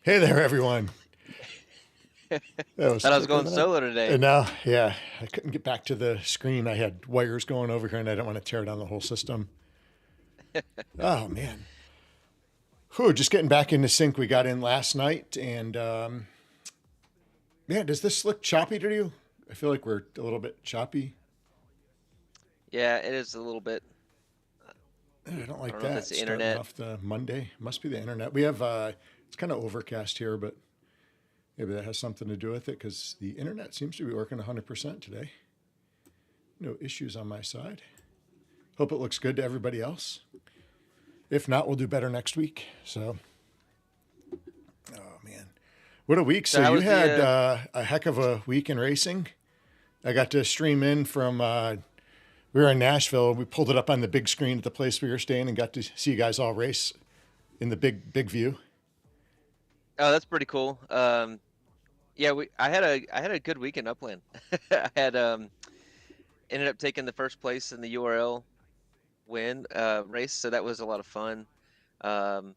Hey there, everyone. That was Thought I was quicker going than solo today. and now, yeah, I couldn't get back to the screen. I had wires going over here, and I didn't want to tear down the whole system. Oh man, whew, just getting back into sync. We got in last night, and man, does this look choppy to you? I feel like we're a little bit choppy. Yeah, it is a little bit. I don't I like don't know if it's that. the Starting internet. off the Monday, must be the internet. We have it's kind of overcast here, but maybe that has something to do with it because the internet seems to be working 100% today. No issues on my side. Hope it looks good to everybody else. If not, we'll do better next week. So, oh man, what a week! So So how you was the? had a heck of a week in racing. I got to stream in from. We were in Nashville. We pulled it up on the big screen at the place we were staying and got to see you guys all race in the big view. Oh, that's pretty cool. Yeah, I had a good week in Upland. I had ended up taking the first place in the URL win race, so that was a lot of fun. Um,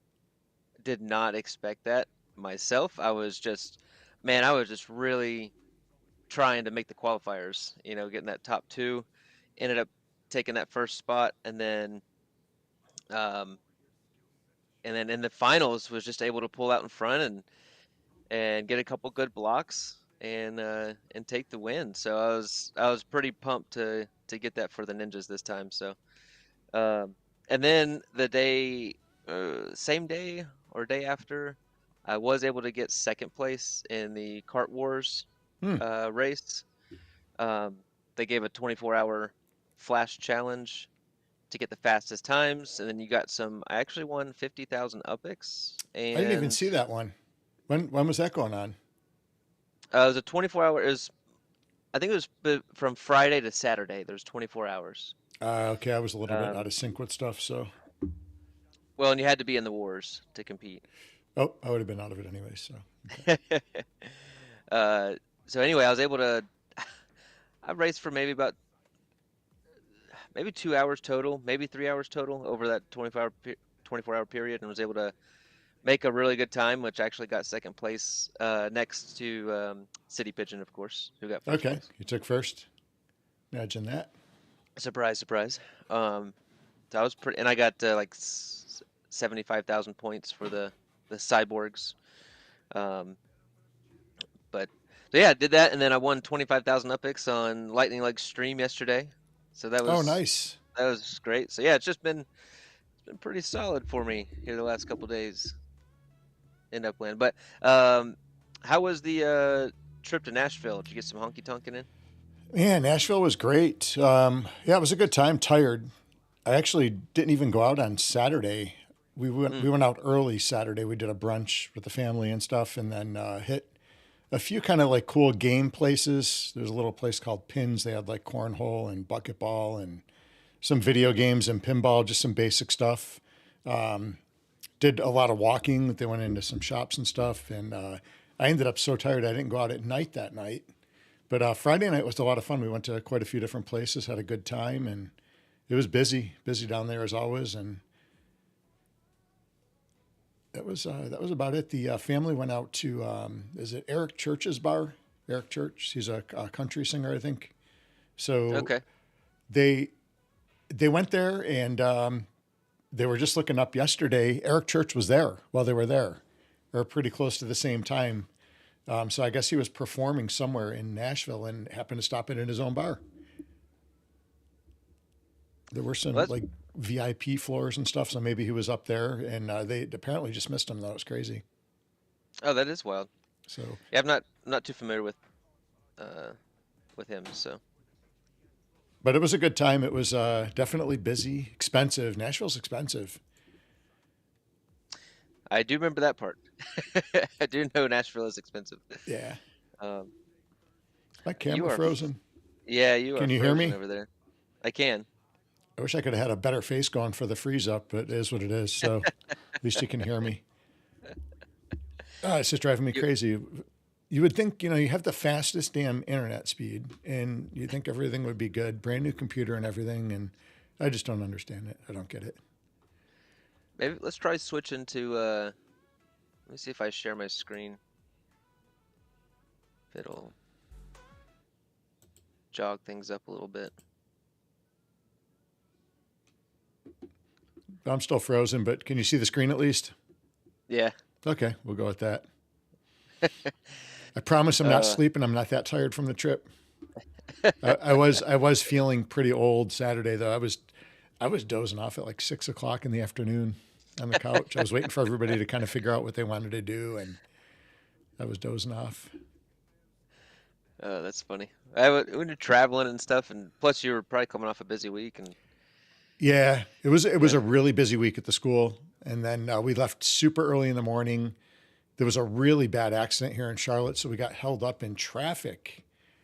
did not expect that myself. I was just really trying to make the qualifiers. Getting that top two. Ended up taking that first spot, um, and then in the finals was just able to pull out in front and get a couple good blocks and take the win. So I was pretty pumped to get that for the Ninjas this time. So and then the day same day or day after, I was able to get second place in the Kart Wars Hmm. race. Um, they gave a 24-hour flash challenge to get the fastest times, and then you got some. I actually won 50,000 UPIX, I didn't even and see that one. When was that going on? it was a 24-hour. I think it was from Friday to Saturday. There's 24 hours. Okay, I was a little bit out Um, of sync with stuff, so well, and you had to be in the wars to compete. oh, I would have been out of it anyway. So okay. uh, so anyway, I was able to. I raced for maybe 2 hours total, maybe 3 hours total over that 24-hour period, and was able to make a really good time, which actually got second place next to City Pigeon, of course, who got first Okay, place. you took first. Imagine that. Surprise, surprise. Um, so I was pretty, and I got like 75,000 points for the cyborgs. Um, but so yeah, I did that, and then I won 25,000 UPIX on Lightning Leg stream yesterday. So that Oh, was nice. that was great. So yeah, it's been pretty solid for me here the last couple days in Upland. But how was the trip to Nashville? Did you get some honky tonkin in? Man, Nashville was great. Yeah, it was a good time. Tired. I actually didn't even go out on Saturday. We went Mm. we went out early Saturday. We did a brunch with the family and stuff, and then hit a few kind of like cool game places. There's a little place called Pins. They had like cornhole and bucketball and some video games and pinball, just some basic stuff. Did a lot of walking. They went into some shops and stuff, and I ended up so tired I didn't go out at night that night. But Friday night was a lot of fun. We went to quite a few different places, had a good time, and it was busy down there as always. And that was about it. The family went out to is it Eric Church's bar? Eric Church. He's a country singer, I think. So Okay. they they went there and they were just looking up yesterday. Eric Church was there while they were there, or pretty close to the same time. So I guess he was performing somewhere in Nashville and happened to stop in at his own bar. There were Well, some like VIP floors and stuff, so maybe he was up there, and they apparently just missed him. That was crazy. that is wild. So, Yeah, I'm not too familiar uh with him, so but it was a good time. It was definitely busy, expensive. Nashville's expensive. I do remember that part. I do know Nashville is expensive. Yeah. Um, Is my you camera are, frozen? yeah, you are Can you hear frozen me? over there. I can. I wish I could have had a better face going for the freeze up, but it is what it is. So at least you can hear me. It's just driving me You, crazy. You would think, you have the fastest damn internet speed and you think everything would be good, brand new computer and everything. And I just don't understand it. I don't get it. maybe let's try switching to Let me see if I share my screen. If it'll jog things up a little bit. I'm still frozen, but can you see the screen at least? Yeah. Okay, we'll go with that. I promise I'm not sleeping. I'm not that tired from the trip. I was feeling pretty old Saturday though. I was dozing off at like 6 o'clock in the afternoon on the couch. I was waiting for everybody to kind of figure out what they wanted to do, and I was dozing off. Oh, that's funny. When you're traveling and stuff, and plus you were probably coming off a busy week, and Yeah, it was a really busy week at the school, and then we left super early in the morning. There was a really bad accident here in Charlotte, so we got held up in traffic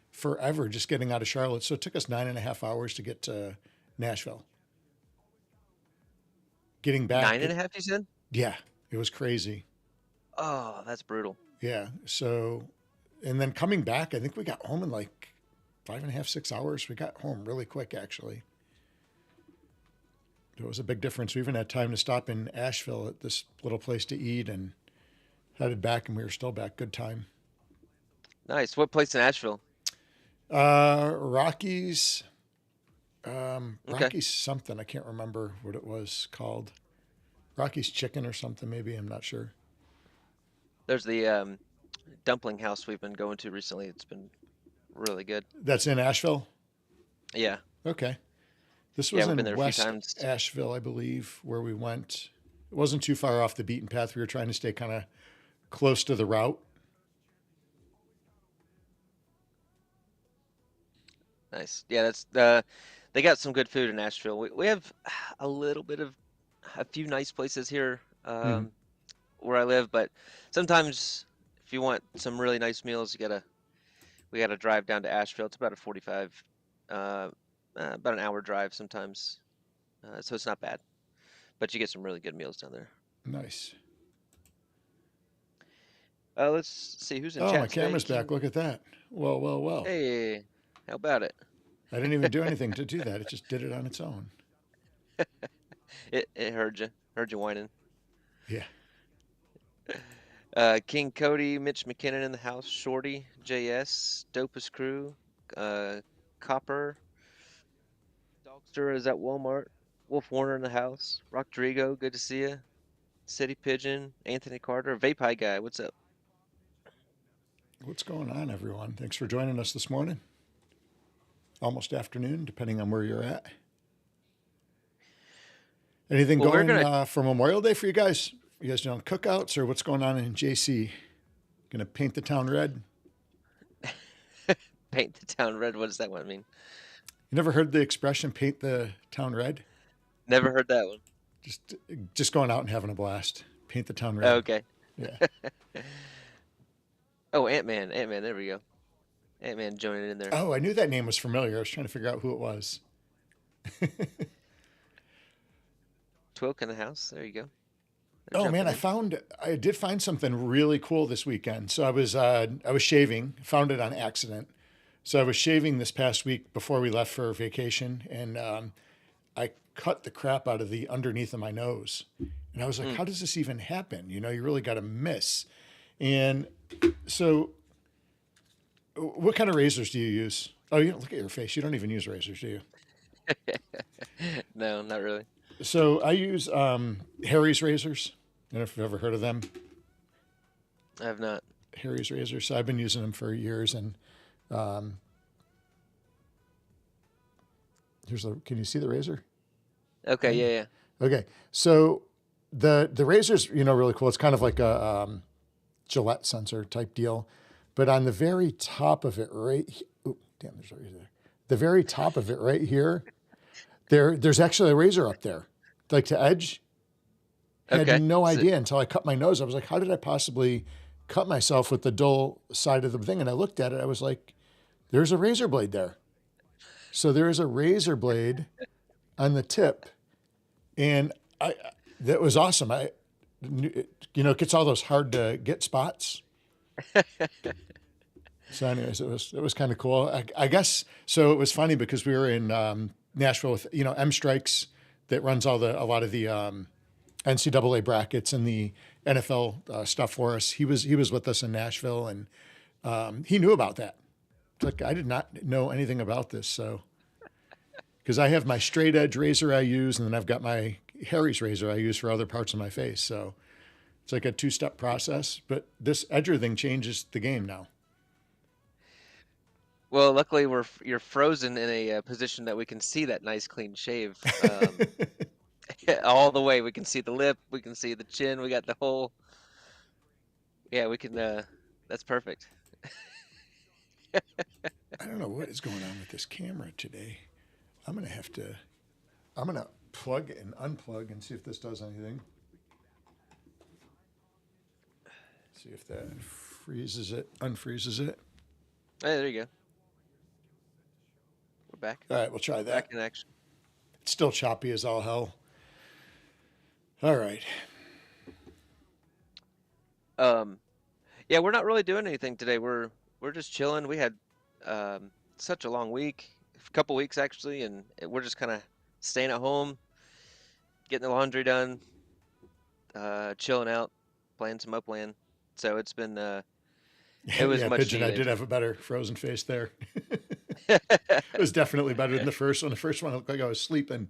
forever just getting out of Charlotte. So it took us 9.5 hours to get to Nashville. Getting back, 9.5, you said? yeah, it was crazy. Oh, that's brutal. Yeah. So, and then coming back, I think we got home in like 5.5, 6 hours. We got home really quick, actually. It was a big difference. We even had time to stop in Asheville at this little place to eat and headed back, and we were still back. Good time. Nice. What place in Asheville? Rockies. Okay. Rockies something. I can't remember what it was called. Rockies Chicken or something, maybe. I'm not sure. There's the dumpling house we've been going to recently. It's been really good. That's in Asheville? Yeah. Okay. This was we've been in there a few West times. Asheville, I believe, where we went. It wasn't too far off the beaten path. We were trying to stay kind of close to the route. Nice. Yeah, that's they got some good food in Asheville. We have a few nice places here where I live, but sometimes if you want some really nice meals, we gotta drive down to Asheville. It's about about an hour drive sometimes, so it's not bad. But you get some really good meals down there. Nice. Let's see who's in chat. Oh, my camera's back. Look at that. Well. Hey, how about it? I didn't even do anything to do that. It just did it on its own. It heard you whining. Yeah. King Cody, Mitch McKinnon in the house, Shorty, JS, Dopest Crew, Copper, Dogster is at Walmart, Wolf Warner in the house, Rodrigo, good to see you, City Pigeon, Anthony Carter, Vape High Guy, what's up? What's going on, everyone? Thanks for joining us this morning. Almost afternoon, depending on where you're at. Anything going for Memorial Day for you guys? You guys doing cookouts or what's going on in JC? Gonna paint the town red? Paint the town red? What does that one mean? You never heard the expression "paint the town red"? Never heard that one. Just going out and having a blast. Paint the town red. Oh, okay. Yeah. Oh, Ant-Man. There we go. Ant-Man joining in there. Oh, I knew that name was familiar. I was trying to figure out who it was. Twilk in the house. There you go. Oh man, I did find something really cool this weekend. So I was shaving, found it on accident. So I was shaving this past week before we left for vacation, and I cut the crap out of the underneath of my nose. And I was like, how does this even happen? You know, you really got to miss. And so what kind of razors do you use? Oh, you don't look at your face. You don't even use razors, do you? No, not really. So I use Harry's razors. I don't know if you've ever heard of them. I have not. Harry's razors. So I've been using them for years. And can you see the razor? Okay, yeah. Okay, so the razor's really cool. It's kind of like a Gillette sensor type deal, but on the very top of it, there's a razor there. The very top of it, right here, there's actually a razor up there, like to edge. I had no idea until I cut my nose. I was like, how did I possibly cut myself with the dull side of the thing? And I looked at it. I was like, there's a razor blade there. So there is a razor blade on the tip. And that was awesome. It gets all those hard to get spots. So anyways, it was kind of cool. I guess, so it was funny because we were in Nashville with, M Strikes that runs a lot of the NCAA brackets and the NFL stuff for us. He was with us in Nashville, and he knew about that. It's like I did not know anything about this, so because I have my straight edge razor I use, and then I've got my Harry's razor I use for other parts of my face. So it's like a 2-step process. But this edger thing changes the game now. Well, luckily you're frozen in a position that we can see that nice clean shave all the way. We can see the lip, we can see the chin, we got the whole. Yeah, we can. That's perfect. I don't know what is going on with this camera today. I'm gonna plug and unplug and see if this does anything. See if that freezes it, unfreezes it. Hey, there you go. We're back. All right, we'll try that. Back in action. It's still choppy as all hell. All right. Yeah, we're not really doing anything today. We're just chilling. We had such a long week, a couple weeks actually, and we're just kind of staying at home, getting the laundry done, chilling out, playing some Upland. So it's been it was Yeah, much Pigeon, I needed. did have a better frozen face there. It was definitely better than the first one. The first one, I looked like I was sleeping.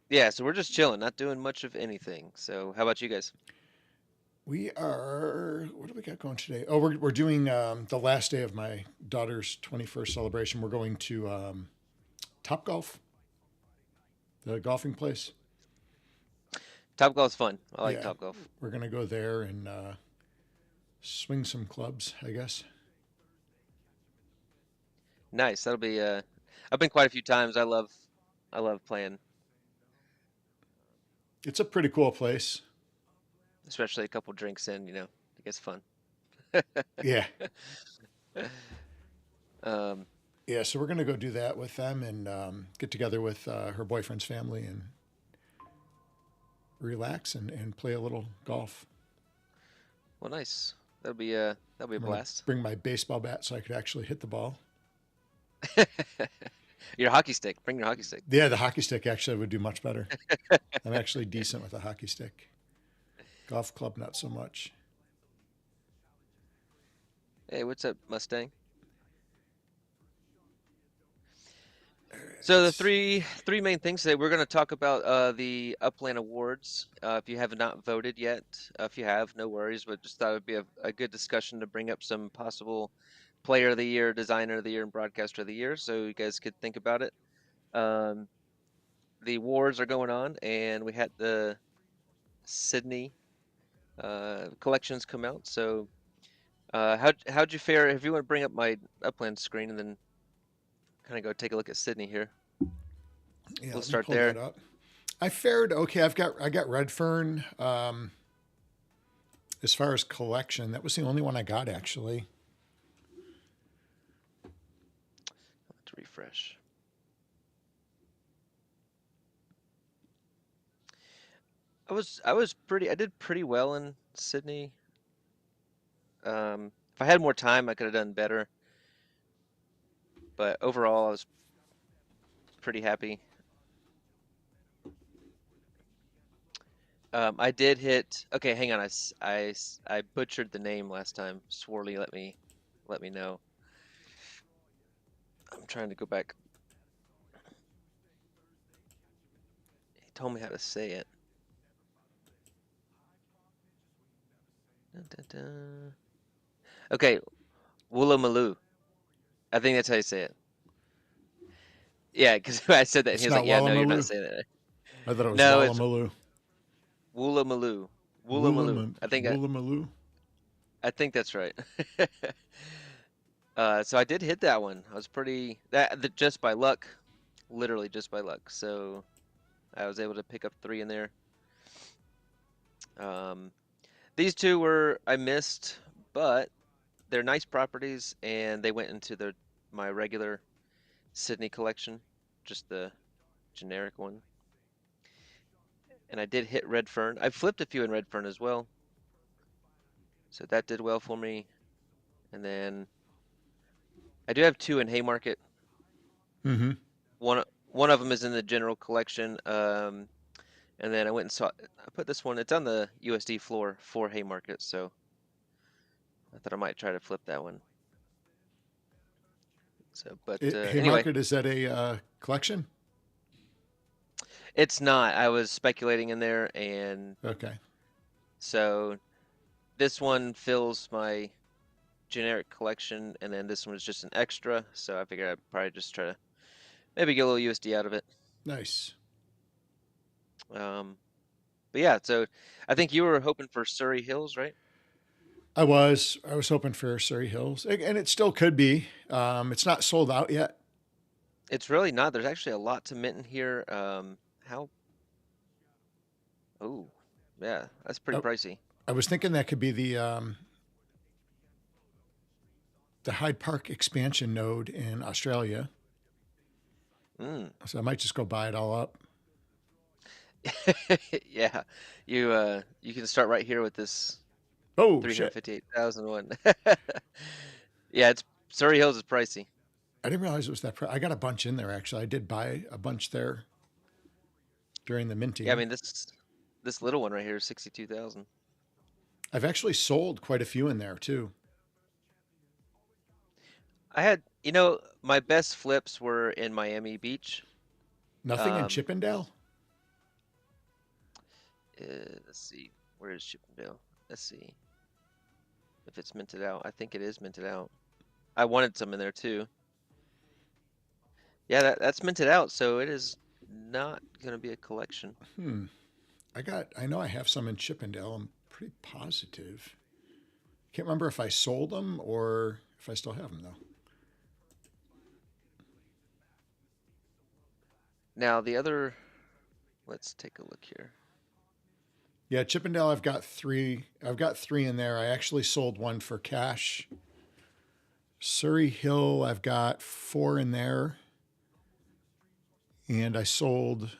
Yeah, so we're just chilling, not doing much of anything. So how about you guys? We are, what do we got going today? Oh, we're doing the last day of my daughter's 21st celebration. We're going to Top Golf, the golfing place. Top golf's fun. I like Yeah, Top golf. we're going to go there and swing some clubs, I guess. Nice. That'll be I've been quite a few times. I love playing, It's a pretty cool place. especially a couple drinks in, it gets fun. Yeah. Um, Yeah, so we're going to go do that with them and get together with her boyfriend's family and relax and play a little golf. well, nice. That'll be a I'm going to blast. bring my baseball bat so I could actually hit the ball. Your hockey stick. Bring your hockey stick. Yeah, the hockey stick actually would do much better. I'm actually decent with a hockey stick. Golf club, not so much. Hey, what's up, Mustang? So the three main things today, we're going to talk about the Upland Awards. If you have not voted yet, if you have, no worries, but just thought it would be a good discussion to bring up some possible Player of the Year, Designer of the Year, and Broadcaster of the Year, so you guys could think about it. The awards are going on, and we had the Sydney collections come out. So how'd you fare? If you want to bring up my Upland screen and then kind of go take a look at Sydney here. Yeah, We'll start there. that up. I fared okay. I got Redfern. As far as collection, that was the only one I got actually. Let's refresh. I did pretty well in Sydney. If I had more time, I could have done better. But overall, I was pretty happy. I did hit. Okay, hang on. I butchered the name last time. Swarley, let me know. I'm trying to go back. He told me how to say it. Dun, dun, dun. Okay, Woolloomooloo. I think that's how you say it. Yeah, because I said that, and It's he was not like, "Yeah, no, you're Wallamaloo? not saying it." I thought it was No, it's Wallamaloo. Woolloomooloo. Woolloomooloo. Woollamaloo. I think that's right. So I did hit that one. I was just by luck, literally just by luck. So I was able to pick up 3 in there. These 2 I missed, but they're nice properties, and they went into my regular Sydney collection, just the generic one. And I did hit Redfern. I flipped a few in Redfern as well, so that did well for me. And then I do have 2 in Haymarket. Mm-hmm. One one of them is in the general collection. And then I went and saw. I put this one. It's on the USD floor for Haymarket, so I thought I might try to flip that one. So, but anyway, Haymarket, is that a collection? it's not. I was speculating in there, and Okay. so this one fills my generic collection, and then this one is just an extra. So I figured I'd probably just try to maybe get a little USD out of it. Nice. But yeah, so I think you were hoping for Surrey Hills, right? I was hoping for Surrey Hills, and it still could be. It's not sold out yet. It's really not. There's actually a lot to mint in here. How? Oh, yeah, that's pretty I, pricey. I was thinking that could be the Hyde Park expansion node in Australia. Mm. So I might just go buy it all up. Yeah, you can start right here with this Oh shit! 358,000 one. Yeah, it's Surrey Hills is pricey. I didn't realize it was that. I got a bunch in there actually. I did buy a bunch there during the Yeah, I minting. mean this little one right here is 62,000. I've actually sold quite a few in there too. I had, my best flips were in Miami Beach. Nothing in Um, Chippendale. let's see, where is Chippendale? Let's see if it's minted out. I think it is minted out. I wanted some in there too. Yeah, that's minted out, so it is not gonna be a collection. I know I have some in Chippendale. I'm pretty positive. Can't remember if I sold them or if I still have them though. Now the other, let's take a look here. Yeah, Chippendale. I've got three. I've got three in there. I actually sold one for cash. Surrey Hill. I've got four in there, and I sold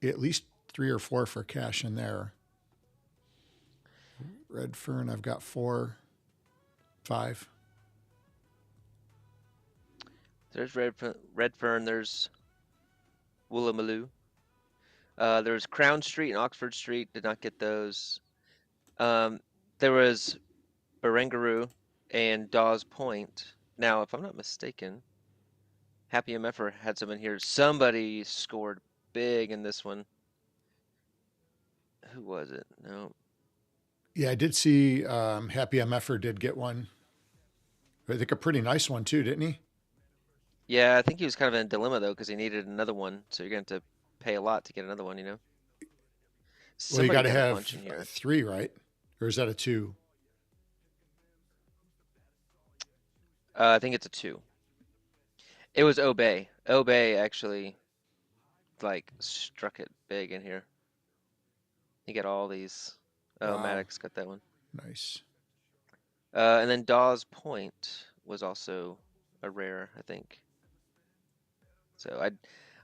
at least three or four for cash in there. Redfern. I've got four, five. There's Redfern, there's Woolloomooloo. There's Crown Street and Oxford Street. Did not get those. There was Barangaroo and Dawes Point. Now, if I'm not mistaken, Happy MFer had some in here. Somebody scored big in this one. Who was it? No. Yeah, I did see Happy MFer did get one. I think a pretty nice one too, didn't he? Yeah, I think he was kind of in a dilemma though, because he needed another one. So you're going to have to pay a lot to get another one, Well, you Somebody got to got a have bunch in here. three, right? Or is that a two? I think it's a 2. It was Obey. Obey actually struck it big in here. He got all these. Oh, Wow, Maddox got that one. nice. And then Dawes Point was also a rare, I think. So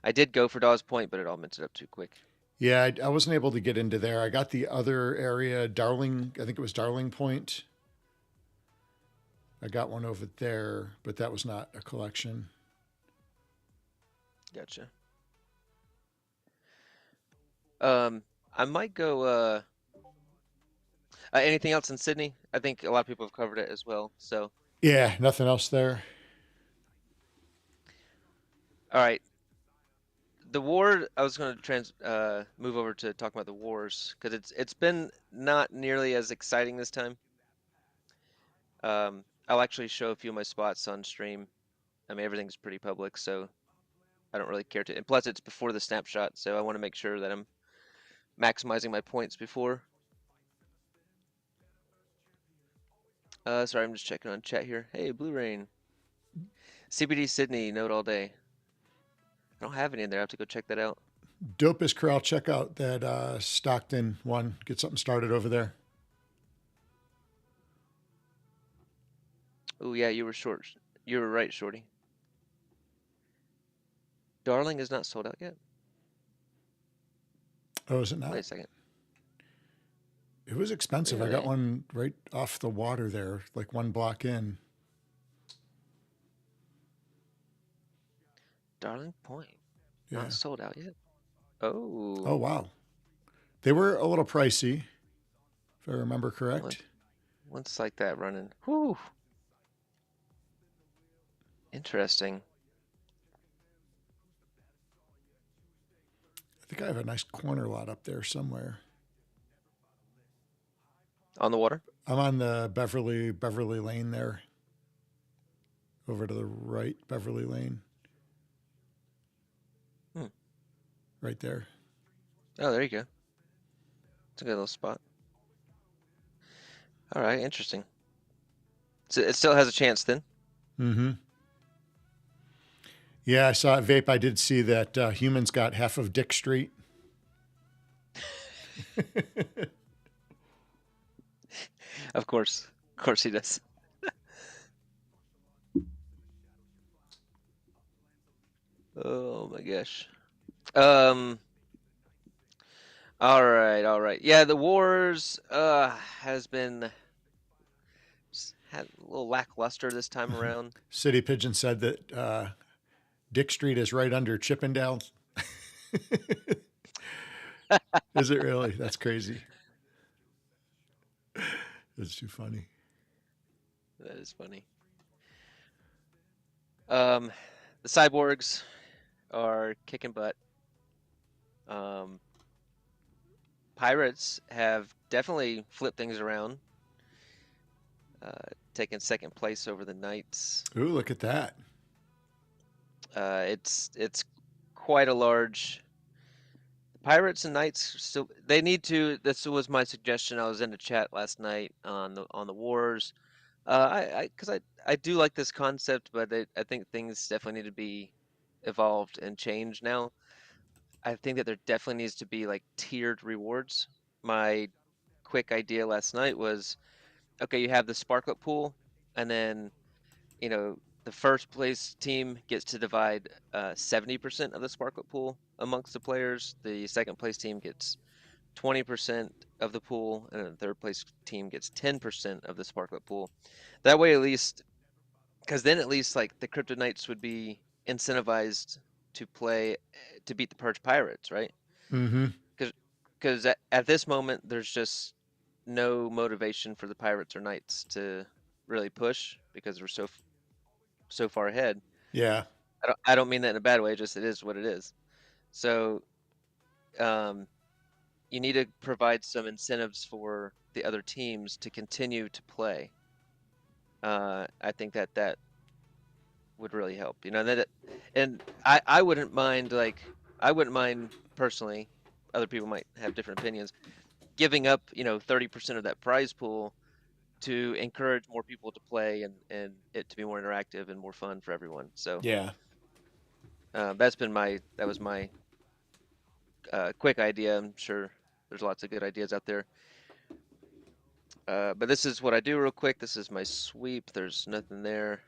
I did go for Dawes Point, but it all minted up too quick. Yeah, I wasn't able to get into there. I got the other area, Darling. I think it was Darling Point. I got one over there, but that was not a collection. Gotcha. I might go. Anything else in Sydney? I think a lot of people have covered it as well. So, Yeah, nothing else there. all right. The war. I was going to move over to talk about the wars because it's been not nearly as exciting this time. I'll actually show a few of my spots on stream. I mean, everything's pretty public, so I don't really care to. And plus, it's before the snapshot, so I want to make sure that I'm maximizing my points before. Sorry, I'm just checking on chat here. Hey, Blue Rain. CBD Sydney, note all day. I don't have any in there. I have to go check that out. Dopest Corral. Check out that Stockton one. Get something started over there. Oh yeah, you were short. You were right, Shorty. Darling is not sold out yet. Oh, is it Wait a not? second. It was expensive. I got Really? one right off the water there, like one block in. Darling Point. Yeah. Not sold out yet. Oh, Oh, wow. They were a little pricey, if I remember once correct. once like that running. Whew. Interesting. I think I have a nice corner lot up there somewhere. On the water? I'm on the Beverly Lane there, over to the right, Beverly Lane, Hmm. right there. Oh, there you go. It's a good little spot. All right, interesting. So it still has a chance then. Mm-hmm. Yeah, I saw at Vape. I did see that Humans got half of Dick Street. Of course he does. Oh my gosh. Um. All right. Yeah, the wars has been had a little lackluster this time around. City Pigeon said that Dick Street is right under Chippendale. Is it really? That's crazy. It's too funny. That is funny. Um, the cyborgs are kicking butt. Um, Pirates have definitely flipped things around, uh, taking second place over the Knights. Ooh, look at that. It's quite a large. Pirates and Knights still they need to. This was my suggestion. I was in the chat last night on the wars. I do like this concept, but I think things definitely need to be evolved and changed now. I think that there definitely needs to be like tiered rewards. My quick idea last night was, okay, you have the Sparklet pool, and then you know the first place team gets to divide 70% of the Sparklet pool amongst the players. The second place team gets 20% of the pool, and the third place team gets 10% of the Sparklet pool. That way, at least, because then at least like the Crypto Knights would be incentivized to play to beat the Purge Pirates, right? Mm-hmm. Because at this moment there's just no motivation for the Pirates or Knights to really push because we're so far ahead. Yeah. I don't mean that in a bad way. Just it is what it is. So um, you need to provide some incentives for the other teams to continue to play. I think that would really help. You know that, and I wouldn't mind I wouldn't mind personally. Other people might have different opinions. Giving up 30% of that prize pool to encourage more people to play and it to be more interactive and more fun for everyone. So Yeah. that was my quick idea. I'm sure there's lots of good ideas out there. But this is what I do real quick. This is my sweep. There's nothing there.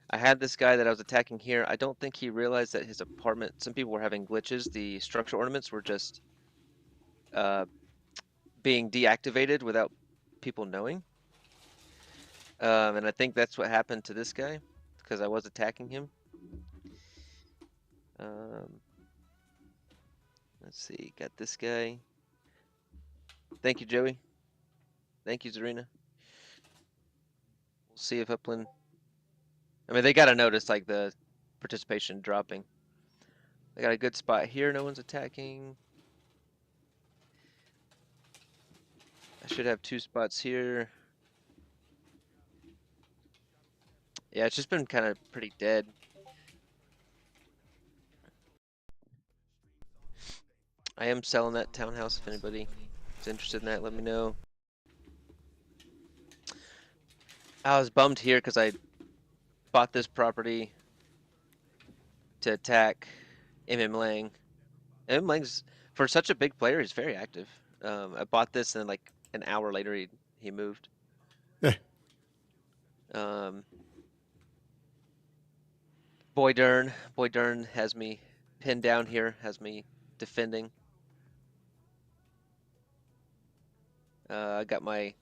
I had this guy that I was attacking here. I don't think he realized that his apartment, some people were having glitches. The structure ornaments were just uh, being deactivated without people knowing. And I think that's what happened to this guy because I was attacking him. Um, let's see, got this guy. Thank you, Joey. Thank you, Zarina. We'll see if Upland. I mean, they got to notice like the participation dropping. They got a good spot here. No one's attacking. I should have 2 spots here. Yeah, it's just been kind of pretty dead. I am selling that townhouse. If anybody is interested in that, let me know. I was bummed here because I bought this property to attack MM Lang. MM Lang's, for such a big player, he's very active. I bought this and then like an hour later he moved. Eh. Um, Boy Dern has me pinned down here, has me defending. I got my.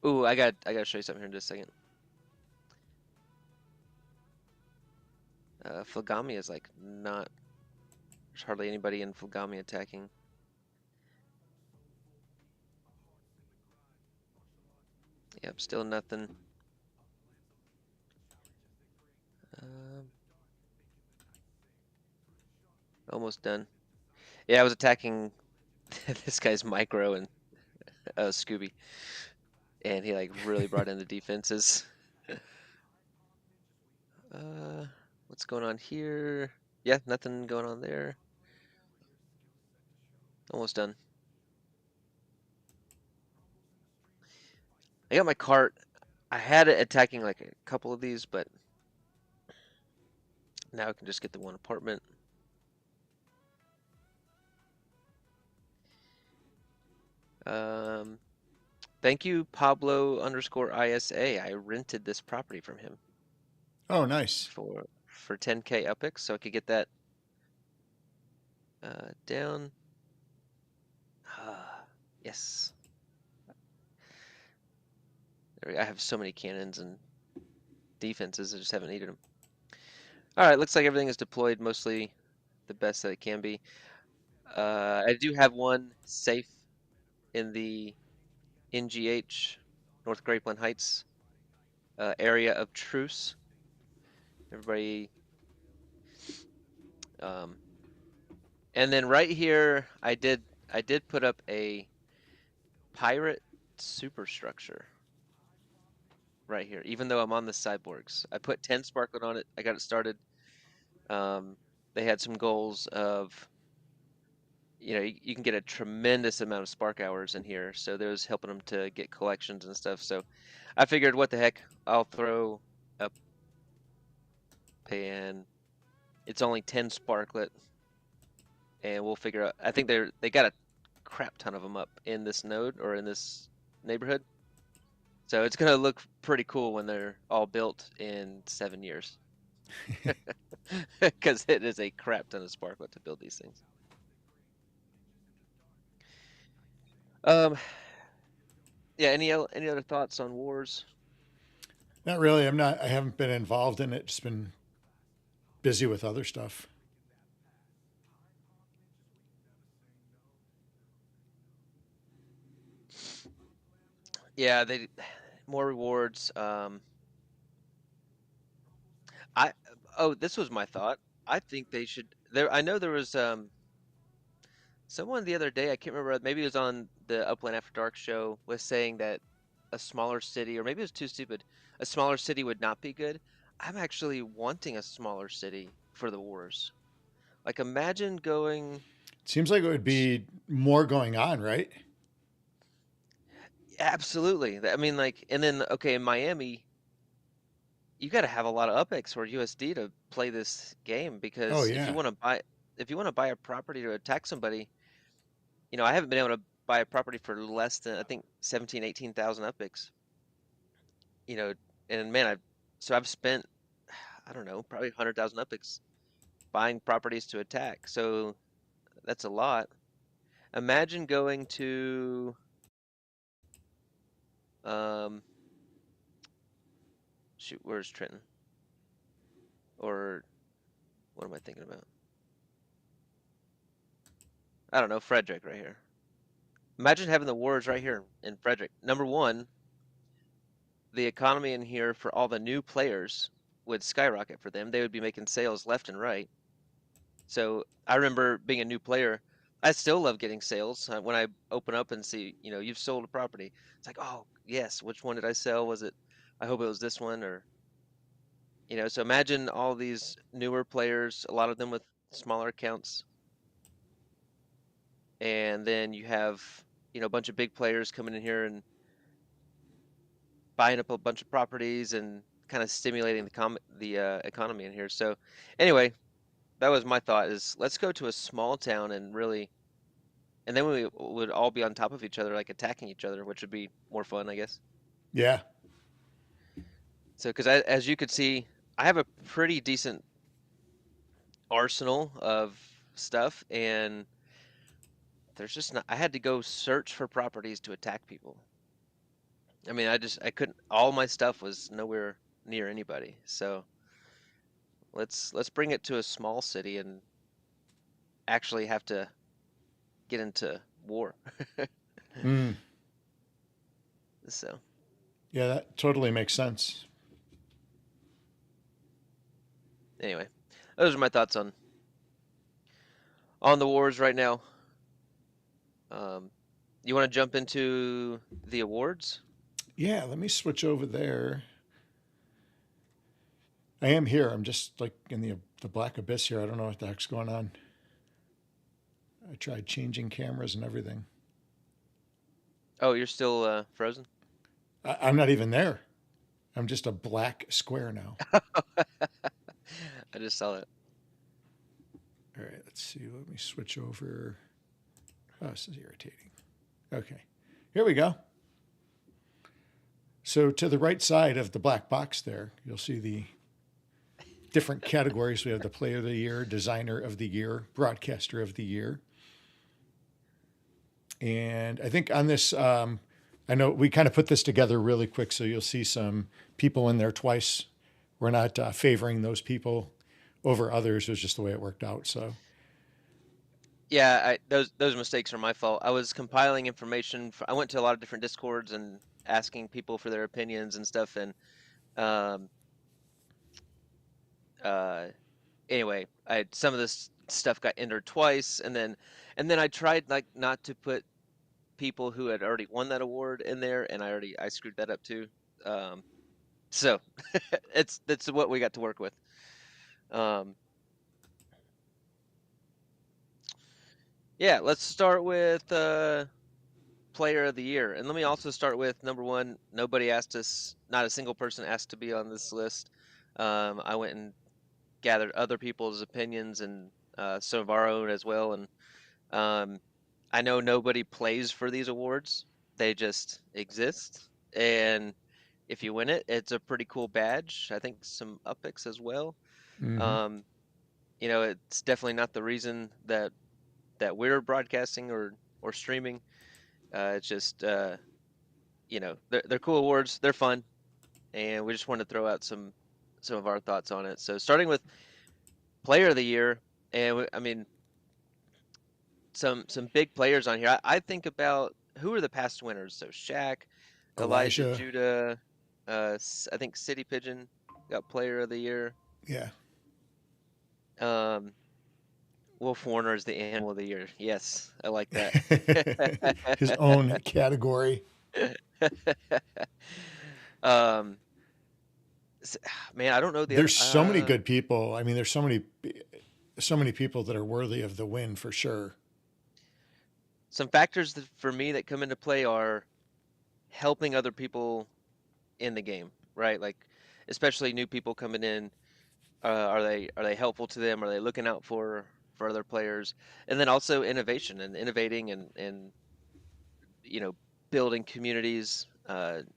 Ooh, I gotta show you something here in just a second. Flagami is like not There's hardly anybody in Fulgami attacking. Yep, still nothing. Um, almost done. Yeah, I was attacking this guy's micro and Scooby, and he like really brought in the defenses. What's going on here? Yeah, nothing going on there. Almost done. I got my cart. I had it attacking like a couple of these, but now I can just get the one apartment. Thank you, Pablo _ ISA. I rented this property from him Oh, nice. for 10K UPIX, so I could get that down. Yes. I have so many cannons and defenses, I just haven't needed them. All right, looks like everything is deployed mostly the best that it can be. I do have one safe in the NGH, North Grapeland Heights area of truce. Everybody, and then right here, I did put up a pirate superstructure right here, even though I'm on the cyborgs. I put 10 sparklet on it. I got it started. They had some goals of, you can get a tremendous amount of spark hours in here, so there's helping them to get collections and stuff. So I figured, what the heck, I'll throw up, and it's only 10 sparklet, and we'll figure out. I think they got a crap ton of them up in this node or in this neighborhood. So it's gonna look pretty cool when they're all built in 7 years, because it is a crap ton of sparklet to build these things. Yeah. Any other thoughts on wars? Not really. I'm not. I haven't been involved in it. Just been busy with other stuff. Yeah, they more rewards. I this was my thought. I think they should. I know there was someone the other day. I can't remember. Maybe it was on the Upland After Dark show. Was saying that a smaller city, or maybe it was too stupid. A smaller city would not be good. I'm actually wanting a smaller city for the wars. Like, imagine going. It seems like it would be more going on, right? Absolutely. I mean, like, and then okay, in Miami, you got to have a lot of UPX or USD to play this game, Oh because yeah. if you want to buy a property to attack somebody, I haven't been able to buy a property for less than, I think, 17, 18,000 UPX. And man, I've spent, I don't know, probably 100,000 UPX buying properties to attack. So that's a lot. Imagine going to um shoot, where's Trenton? Or what am I thinking about? I don't know, Frederick right here. Imagine having the wars right here in Frederick. Number one, the economy in here for all the new players would skyrocket for them. They would be making sales left and right. So I remember being a new player. I still love getting sales when I open up and see, you've sold a property. It's like, oh yes, which one did I sell? Was it? I hope it was this one, or So imagine all these newer players, a lot of them with smaller accounts, and then you have a bunch of big players coming in here and buying up a bunch of properties and kind of stimulating the economy in here. So anyway, that was my thought: is let's go to a small town and really, and then we would all be on top of each other, like attacking each other, which would be more fun, I guess. Yeah. So because as you could see, I have a pretty decent arsenal of stuff, and there's just not. I had to go search for properties to attack people. I mean, I couldn't. All my stuff was nowhere near anybody. So let's bring it to a small city and actually have to get into war. Mm. So Yeah, that totally makes sense. anyway, those are my thoughts on the wars right now. You want to jump into the awards? Yeah, let me switch over there. I am here. I'm just like in the black abyss here. I don't know what the heck's going on. I tried changing cameras and everything. Oh, you're still frozen? I'm not even there. I'm just a black square now. I just saw that. All right, let's see. Let me switch over. Oh, this is irritating. Okay, here we go. So to the right side of the black box there, you'll see the different categories. We have the Player of the Year, Designer of the Year, Broadcaster of the Year. And I think on this, I know we kind of put this together really quick, so you'll see some people in there twice. We're not favoring those people over others. It was just the way it worked out. So Yeah, those mistakes are my fault. I was compiling information. I went to a lot of different Discords and asking people for their opinions and stuff. And um, uh, anyway, some of this stuff got entered twice, and then I tried like not to put people who had already won that award in there, and I screwed that up too. So that's what we got to work with. Yeah, let's start with Player of the Year, and let me also start with number one. Nobody asked us, not a single person asked to be on this list. I went and gathered other people's opinions and some of our own as well, and I know nobody plays for these awards; they just exist, and if you win it, it's a pretty cool badge. I think some uppics as well. mm-hmm. Um, it's definitely not the reason that we're broadcasting or streaming. It's just they're cool awards, they're fun, and we just want to throw out some of our thoughts on it. So starting with Player of the Year, and I mean some big players on here. I think about who are the past winners. So Shaq, Elijah Elijah. Judah, I think City Pigeon got Player of the Year. Yeah. Um, Wolf Warner is the Animal of the Year. Yes, I like that. His own category. um, man, I don't know the other. There's so many good people. I mean, there's so many people that are worthy of the win for sure. Some factors for me that come into play are helping other people in the game, right? Like, especially new people coming in. Are they helpful to them? Are they looking out for other players? And then also innovation and innovating and building communities.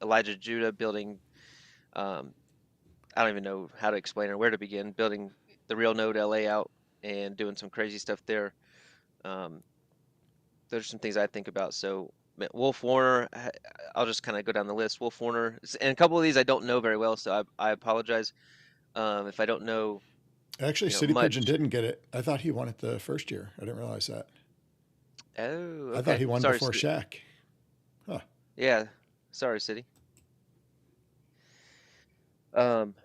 Elijah Judah building. I don't even know how to explain or where to begin. Building the Real Node LA out and doing some crazy stuff there. Those are some things I think about. So Wolf Warner, I'll just kind of go down the list. Wolf Warner, and a couple of these I don't know very well, so I apologize if I don't know, Actually, City Pigeon much. didn't get it. I thought he won it the first year. I didn't realize that. Oh, I thought okay. he won Sorry, before Shaq. Huh. yeah. Sorry, City. Um,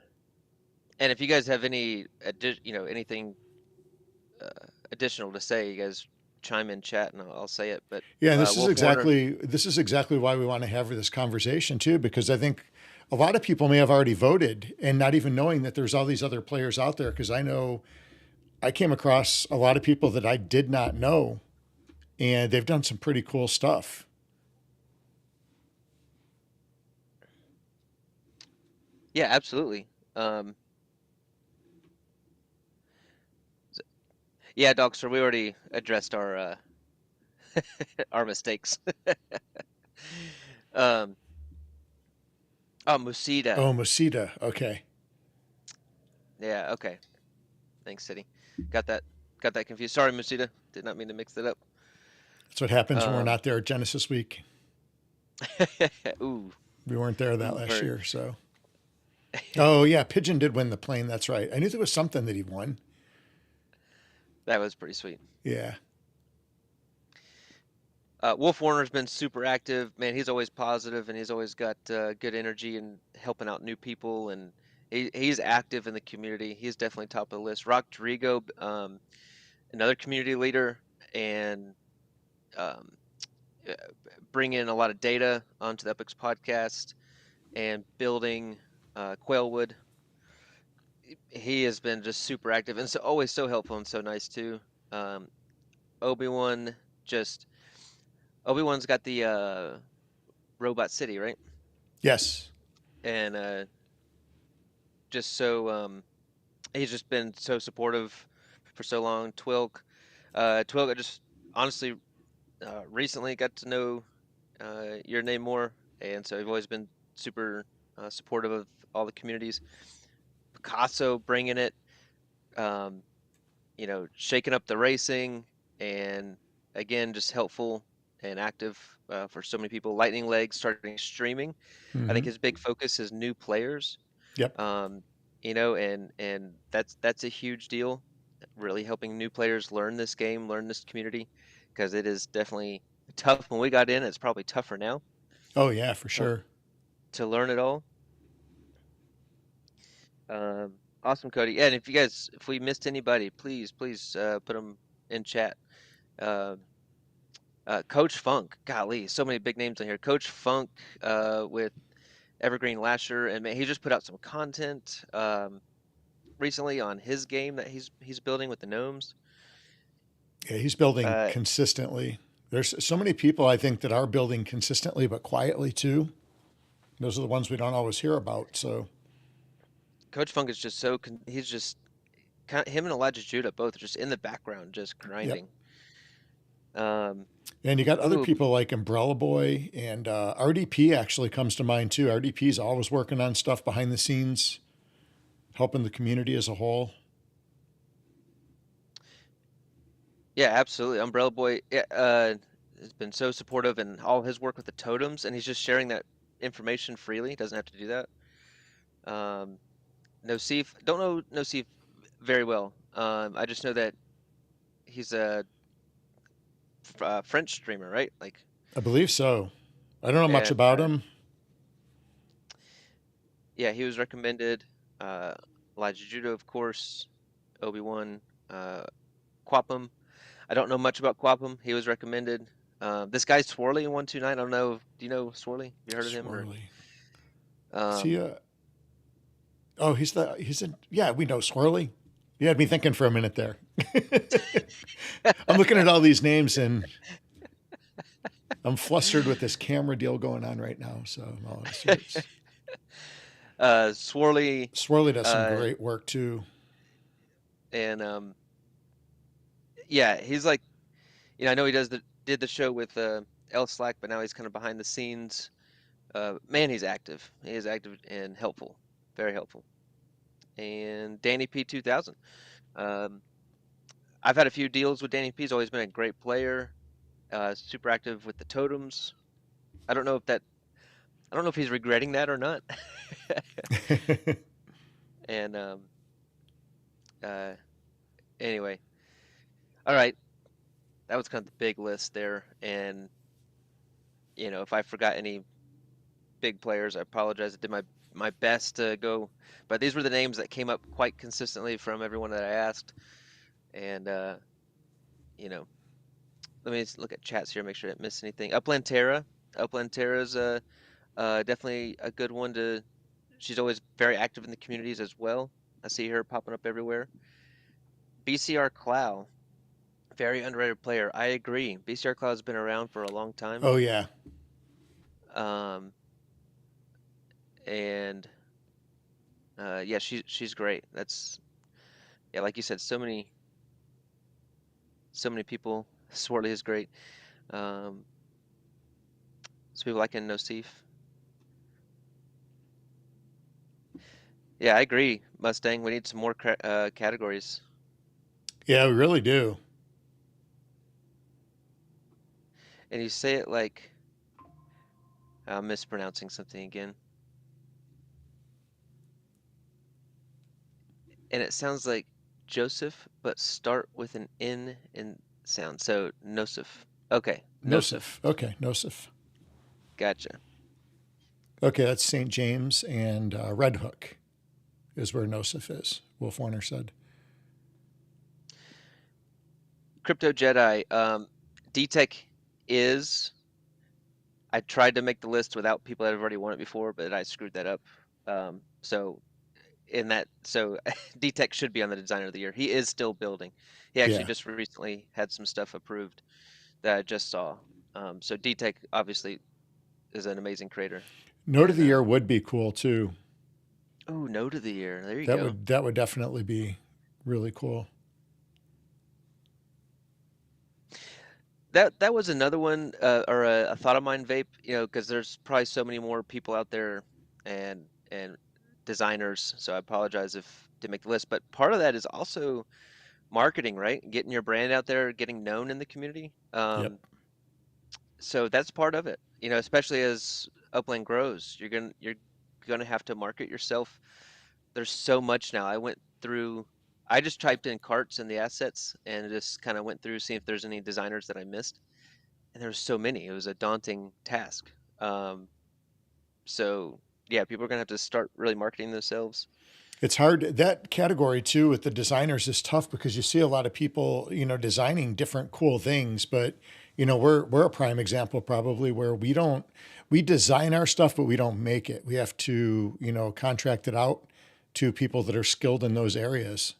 and if you guys have any, anything additional to say, you guys chime in chat and I'll say it. But Yeah, and Wolf Warner, this is exactly why we want to have this conversation too, because I think a lot of people may have already voted and not even knowing that there's all these other players out there. Because I know I came across a lot of people that I did not know, and they've done some pretty cool stuff. yeah, absolutely. Yeah, Dogster, we already addressed our our mistakes. um, oh, Musita. Oh, Masita. Okay. Yeah, okay. Thanks, City. Got that confused. Sorry, Musita. Did not mean to mix it up. That's what happens when we're Um, not there at Genesis Week. ooh, We weren't there that ooh, last burn. year, so. Oh yeah, Pigeon did win the plane. That's right. I knew there was something that he won. That was pretty sweet. Yeah. Wolf Warner's been super active. Man, he's always positive and he's always got good energy and helping out new people. And he's active in the community. He's definitely top of the list. Rodrigo, another community leader, and um, uh, bring in a lot of data onto the Epics podcast and building Quailwood. He has been just super active and so always so helpful and so nice too. Um, Obi-Wan just Obi-Wan's got the Robot City, right? Yes. And just so he's just been so supportive for so long. Twilk, I just honestly recently got to know your name more, and so you've always been super supportive of all the communities. Picasso bringing it, um, shaking up the racing, and again, just helpful and active for so many people. Lightning Legs starting streaming. I think Mm-hmm. his big focus is new players, Yep. um, and that's a huge deal. Really helping new players learn this game, learn this community, because it is definitely tough when we got in. It's probably tougher now Oh yeah, for to sure. to learn it all. Awesome, Cody. Yeah, and if we missed anybody, please put them in chat. Uh, Coach Funk, golly, so many big names in here. Coach Funk with Evergreen Lasher, and man, he just put out some content recently on his game that he's building with the gnomes. Yeah, he's building Uh, consistently. There's so many people I think that are building consistently but quietly too. Those are the ones we don't always hear about. So, Coach Funk is just he's just kind of him and Elijah Judah both just in the background, just yep. grinding. Um, And you got other ooh, people like Umbrella Boy and RDP actually comes to mind too. RDP is always working on stuff behind the scenes, helping the community as a whole. yeah, absolutely. Umbrella Boy, yeah, has been so supportive in all his work with the totems, and he's just sharing that information freely. He doesn't have to do that. Um, Nosif, don't know Nosif very well. I just know that he's a French streamer, right? Like, I believe so. I don't know much and about him. yeah, he was recommended. Uh, Elijah Judah, of course, Obi-Wan, Quapum. I don't know much about Quapum. He was recommended. This guy Swirly 129. I don't know. Do you know Swirly? Have you heard of him or? Swirly. Is he Um, oh, he's in, yeah, we know Swirly. You had me thinking for a minute there. I'm looking at all these names and I'm flustered with this camera deal going on right now. So I'm all out of sorts. Swirly, Swirly does some uh, great work too. and yeah, he's like, I know he did the show with L Slack, but now he's kind of behind the scenes. Man, he's active. He is active and helpful, very helpful. And Danny P 2000. Um, I've had a few deals with Danny P. He's always been a great player. Super active with the totems. I don't know if that. I don't know if he's regretting that or not. And uh, anyway, all right, that was kind of the big list there. And if I forgot any big players, I apologize. I did my best to go, but these were the names that came up quite consistently from everyone that I asked. And you know, let me just look at chats here, make sure I didn't miss anything. Upland Terra's definitely a good one to. She's always very active in the communities as well. I see her popping up everywhere. BCR Clow, very underrated player. I agree. BCR Clow has been around for a long time. Oh yeah. Um, and yeah, she's great. That's yeah, like you said, so many people. Swartley is great. Um, some people like in Nosif. Yeah, I agree, Mustang. We need some more categories. Yeah, we really do. And you say it like I'm mispronouncing something again. And it sounds like Joseph, but start with an N in sound. So Nosif. Okay, Nosif. Nosif. Okay, Nosif. Gotcha. Okay, that's St. James and Red Hook is where Nosif is, Wolf Warner said. Crypto Jedi. DTech is. I tried to make the list without people that have already won it before, but I screwed that up. So DTech should be on the Designer of the Year. He is still building. He actually Yeah. just recently had some stuff approved that I just saw. So DTech obviously is an amazing creator. Note of And the year would be cool too. oh, Note of the Year. There you That go. would definitely be really cool. That was another one, or a thought of mine, vape. Because there's probably so many more people out there, and designers. So I apologize if didn't make the list. But part of that is also marketing, right? Getting your brand out there, getting known in the community. Yep. So that's part of it. Especially as Upland grows, you're gonna have to market yourself. There's so much now. I just typed in carts and the assets and just kind of went through seeing if there's any designers that I missed. And there was so many. It was a daunting task. Um, so yeah, people are gonna have to start really marketing themselves. It's hard. That category too with the designers is tough because you see a lot of people, designing different cool things, but we're a prime example probably where we design our stuff, but we don't make it. We have to, contract it out to people that are skilled in those areas.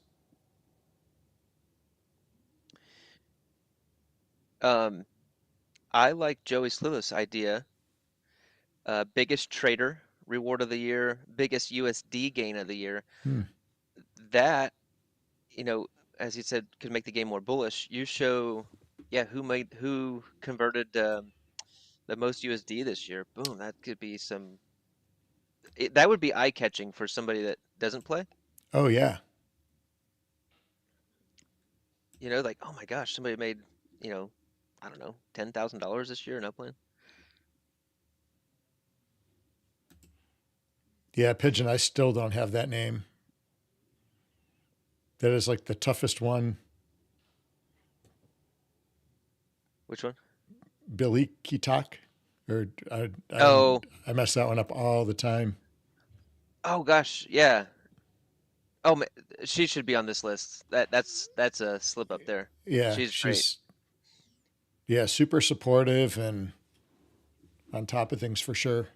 Um, I like Joey Slillis' idea. Biggest trader reward of the year, biggest USD gain of the year. Hmm. That, you know, as you said, could make the game more bullish. You show, yeah, who converted the most USD this year. Boom, that could be that would be eye-catching for somebody that doesn't play. Oh yeah. Like, oh my gosh, somebody made, you know, I don't know, $10,000 this year in Upland. Yeah, Pigeon, I still don't have that name. That is like the toughest one. Which one? Billy Kitak. Or Oh, I mess that one up all the time. oh gosh, yeah. Oh, she should be on this list. That's a slip up there. Yeah, She's great. super supportive and on top of things for sure.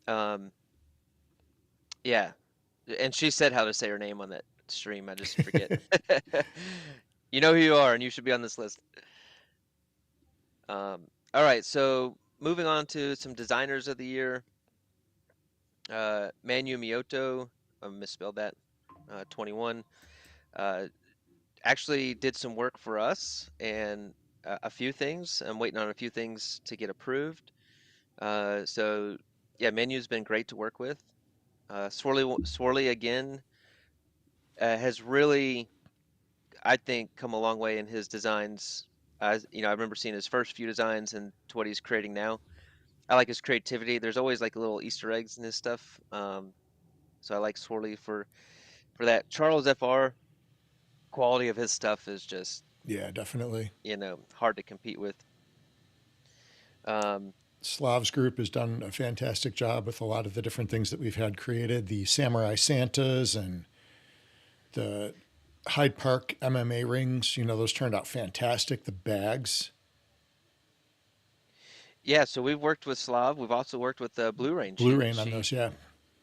Um, yeah, and she said how to say her name on that stream. I just forget. You know who you are, and you should be on this list. All right, so moving on to some designers of the year. Manu Miyoto, I misspelled that. 21. Actually did some work for us and a few things. I'm waiting on a few things to get approved. So yeah, Manu's been great to work with. Swirly again has really, I think, come a long way in his designs. I remember seeing his first few designs and to what he's creating now. I like his creativity. There's always like little Easter eggs in his stuff. So I like Swirly for that. Charles FR, quality of his stuff is just, Yeah, definitely. hard to compete with. Um, Slav's group has done a fantastic job with a lot of the different things that we've had created. The Samurai Santas and the Hyde Park MMA rings, those turned out fantastic. The bags. yeah, so we've worked with Slav. We've also worked with Blue Rain. Blue She Rain on she those, yeah.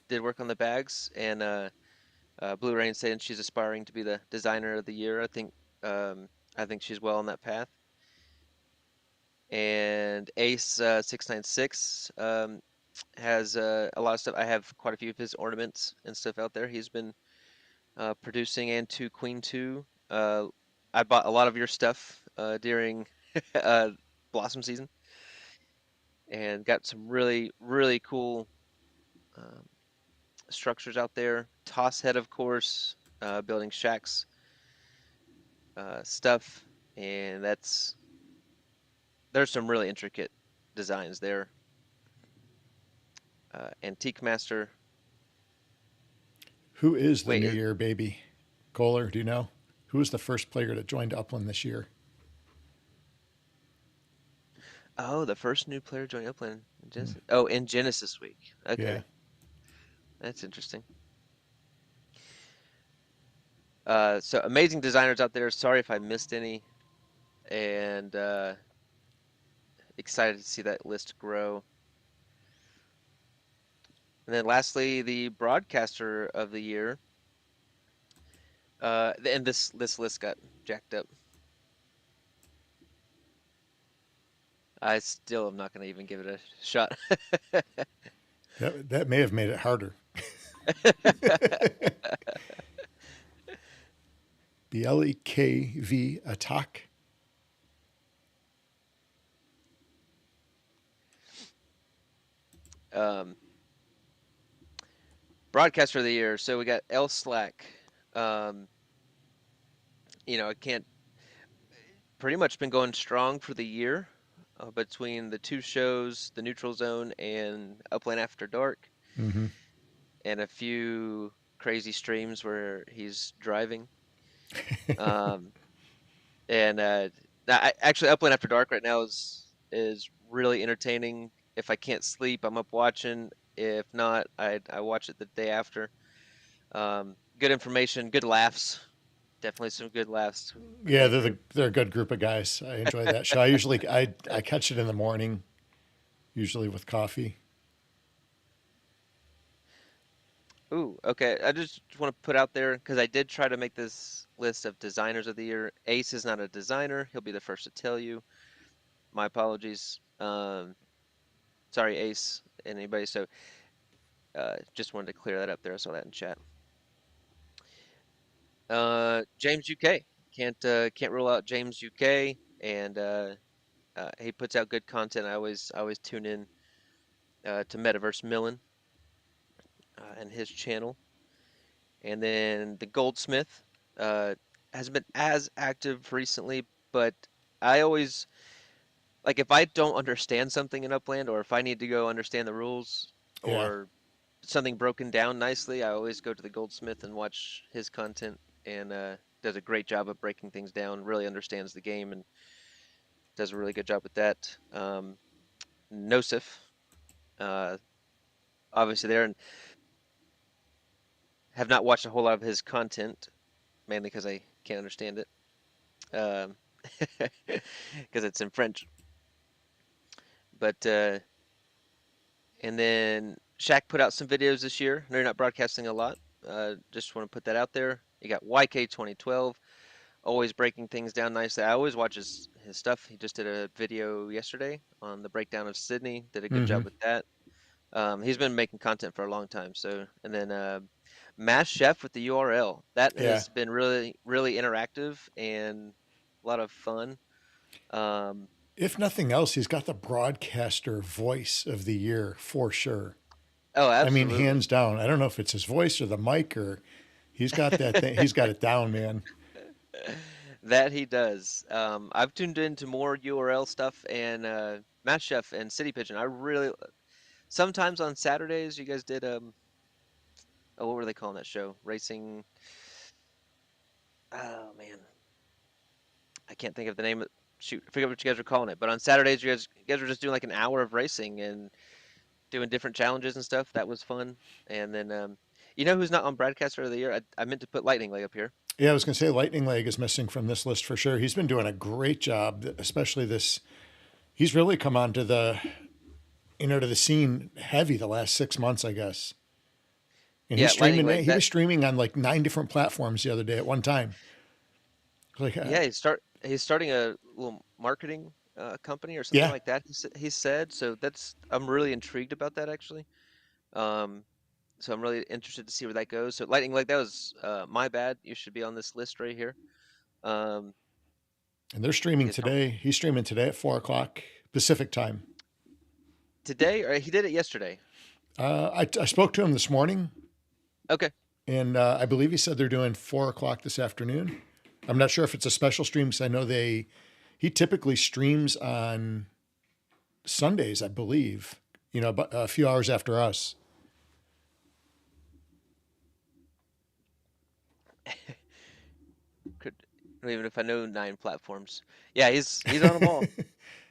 did work on the bags, and Blue Rain saying she's aspiring to be the designer of the year. I think she's well on that path. And Ace 696 has a lot of stuff. I have quite a few of his ornaments and stuff out there. He's been producing, and two Queen 2. I bought a lot of your stuff during uh, Blossom season and got some really, really cool um, structures out there. Toss head, of course, building shacks stuff, and there's some really intricate designs there. Antique Master. Who is the Wait, New Year baby? Kohler, do you know? Who was the first player that joined Upland this year? Oh, the first new player joined Upland. Hmm. In Genesis week. Yeah. Okay, that's interesting. So amazing designers out there. Sorry if I missed any, and excited to see that list grow. And then lastly, the broadcaster of the year. And this list got jacked up. I still am not going to even give it a shot. That may have made it harder. Blkv attack. um, Broadcaster of the year. So we got L Slack. Um, it can't pretty much been going strong for the year between the two shows, the Neutral Zone and Upland After Dark, Mm-hmm. and a few crazy streams where he's driving. Um, and actually, Upland After Dark right now is really entertaining. If I can't sleep, I'm up watching. If not, I watch it the day after. Good information, good laughs. Definitely some good laughs Yeah, coming through. they're a good group of guys. I enjoy that show. I catch it in the morning, usually with coffee. Ooh, okay. I just want to put out there because I did try to make this list of designers of the year. Ace is not a designer. He'll be the first to tell you. My apologies. Sorry, Ace, and anybody. So, just wanted to clear that up there. I saw that in chat. James UK can't rule out James UK, and he puts out good content. I always tune in to Metaverse Millen and his channel. And then the Goldsmith has been as active recently, but I always like if I don't understand something in Upland or if I need to go understand the rules Yeah. or something broken down nicely, I always go to the Goldsmith and watch his content and does a great job of breaking things down, really understands the game and does a really good job with that. Nosif, uh, obviously there and have not watched a whole lot of his content, mainly because I can't understand it. Um, because it's in French. But and then Shaq put out some videos this year. They're not broadcasting a lot. Just want to put that out there. You got YK 2012, always breaking things down nicely. I always watch his stuff. He just did a video yesterday on the breakdown of Sydney. Did a good Mm-hmm. job with that. He's been making content for a long time. So and then Mass Chef with the URL that Yeah. has been really really interactive and a lot of fun. Um, If nothing else, he's got the broadcaster voice of the year for sure. oh, I mean, absolutely. hands down. I don't know if it's his voice or the mic or he's got that thing. He's got it down, man. That he does. I've tuned into more URL stuff and Mass Chef and City Pigeon. I really sometimes on Saturdays you guys did what were they calling that show? Racing. Oh man, I can't think of the name. Shoot, I forget what you guys were calling it. But on Saturdays you guys were just doing like an hour of racing and doing different challenges and stuff. That was fun. And then you know who's not on Broadcaster of the Year? I meant to put Lightning Leg up here. Yeah, I was going to say Lightning Leg is missing from this list for sure. He's been doing a great job, especially this. He's really come onto the scene heavy the last 6 months, I guess. And he's Yeah, Lightning streaming. Leg. He That was streaming on like 9 different platforms the other day at one time. Like, Yeah, he's starting a little marketing company or something yeah, like that. He said so. I'm really intrigued about that actually. Um, so I'm really interested to see where that goes. So Lightning Leg, that was my bad. You should be on this list right here. Um, and they're streaming because today. He's streaming today at 4 o'clock Pacific time. today or he did it yesterday. I spoke to him this morning, Okay. and I believe he said they're doing 4 o'clock this afternoon. I'm not sure if it's a special stream because I know he typically streams on Sundays, I believe. But a few hours after us. don't even know if I know 9 platforms. Yeah, he's on them all.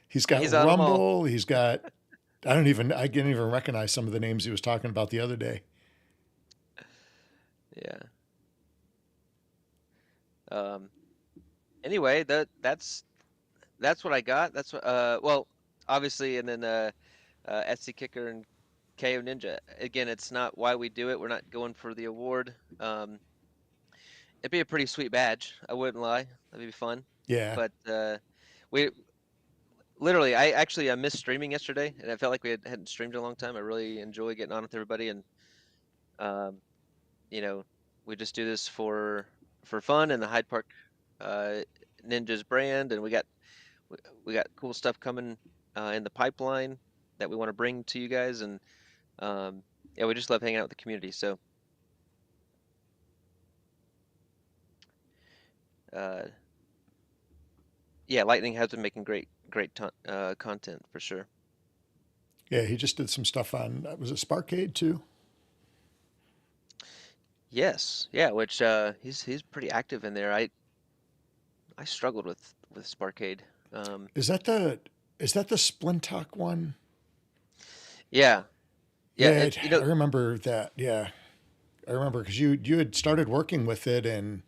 He's got He's on them all. Rumble. He's got, I can't even recognize some of the names he was talking about the other day. Yeah. Um. Anyway, that's what I got. That's what. Well, obviously, and then Etsy Kicker and KO Ninja. Again, it's not why we do it. We're not going for the award. It'd be a pretty sweet badge. I wouldn't lie. That'd be fun. Yeah. But we literally, I missed streaming yesterday, and I felt like hadn't streamed in a long time. I really enjoy getting on with everybody, and um, you know, we just do this for fun and the Hyde Park uh, Ninjas brand, and we got cool stuff coming in the pipeline that we want to bring to you guys, and yeah, we just love hanging out with the community. So uh, yeah, Lightning has been making great content for sure. Yeah. He just did some stuff on, was it Sparkade too? Yes, yeah, which he's pretty active in there. I struggled with Sparkade. Um, Is that the Splintock one? yeah, yeah, Yeah. you I know remember that. Yeah. I remember because you had started working with it and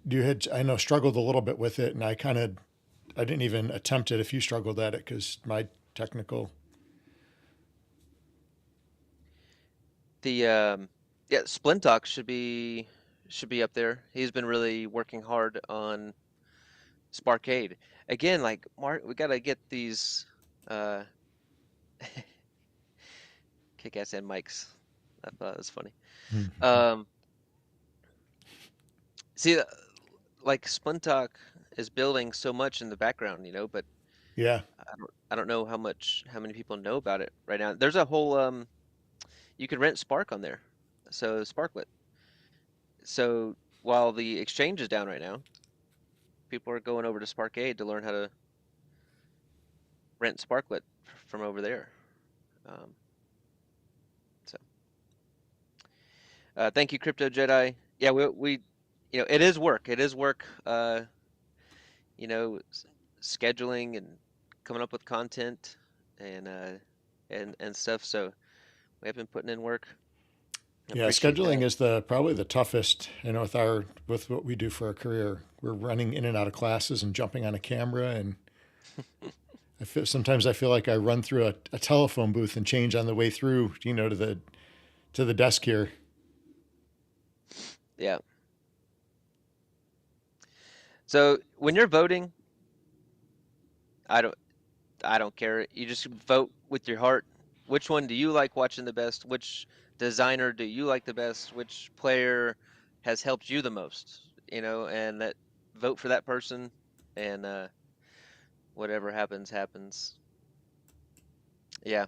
you had, I know, struggled a little bit with it. And I didn't even attempt it if you struggled at it because my technical. the yeah, Splintock should be up there. He's been really working hard on Sparkade. Again, like Mark, we gotta get these uh kick-ass end mics. I thought it was funny. Um, see, like Splintock is building so much in the background, but Yeah. I don't know how many people know about it right now. There's a whole you can rent Spark on there, so Sparklet. So while the exchange is down right now, people are going over to Sparkade to learn how to rent Sparklet from over there. Um, so thank you, Crypto Jedi. Yeah, we it is work. It is work. You know, scheduling and coming up with content and and stuff. So we have been putting in work. I Yeah, appreciate scheduling that. is probably the toughest. With what we do for our career, we're running in and out of classes and jumping on a camera, and sometimes I feel like I run through a telephone booth and change on the way through, to the desk here. Yeah. So when you're voting, I don't I don't care. You just vote with your heart. Which one do you like watching the best? Which designer do you like the best? Which player has helped you the most? And that vote for that person, and whatever happens, happens. Yeah.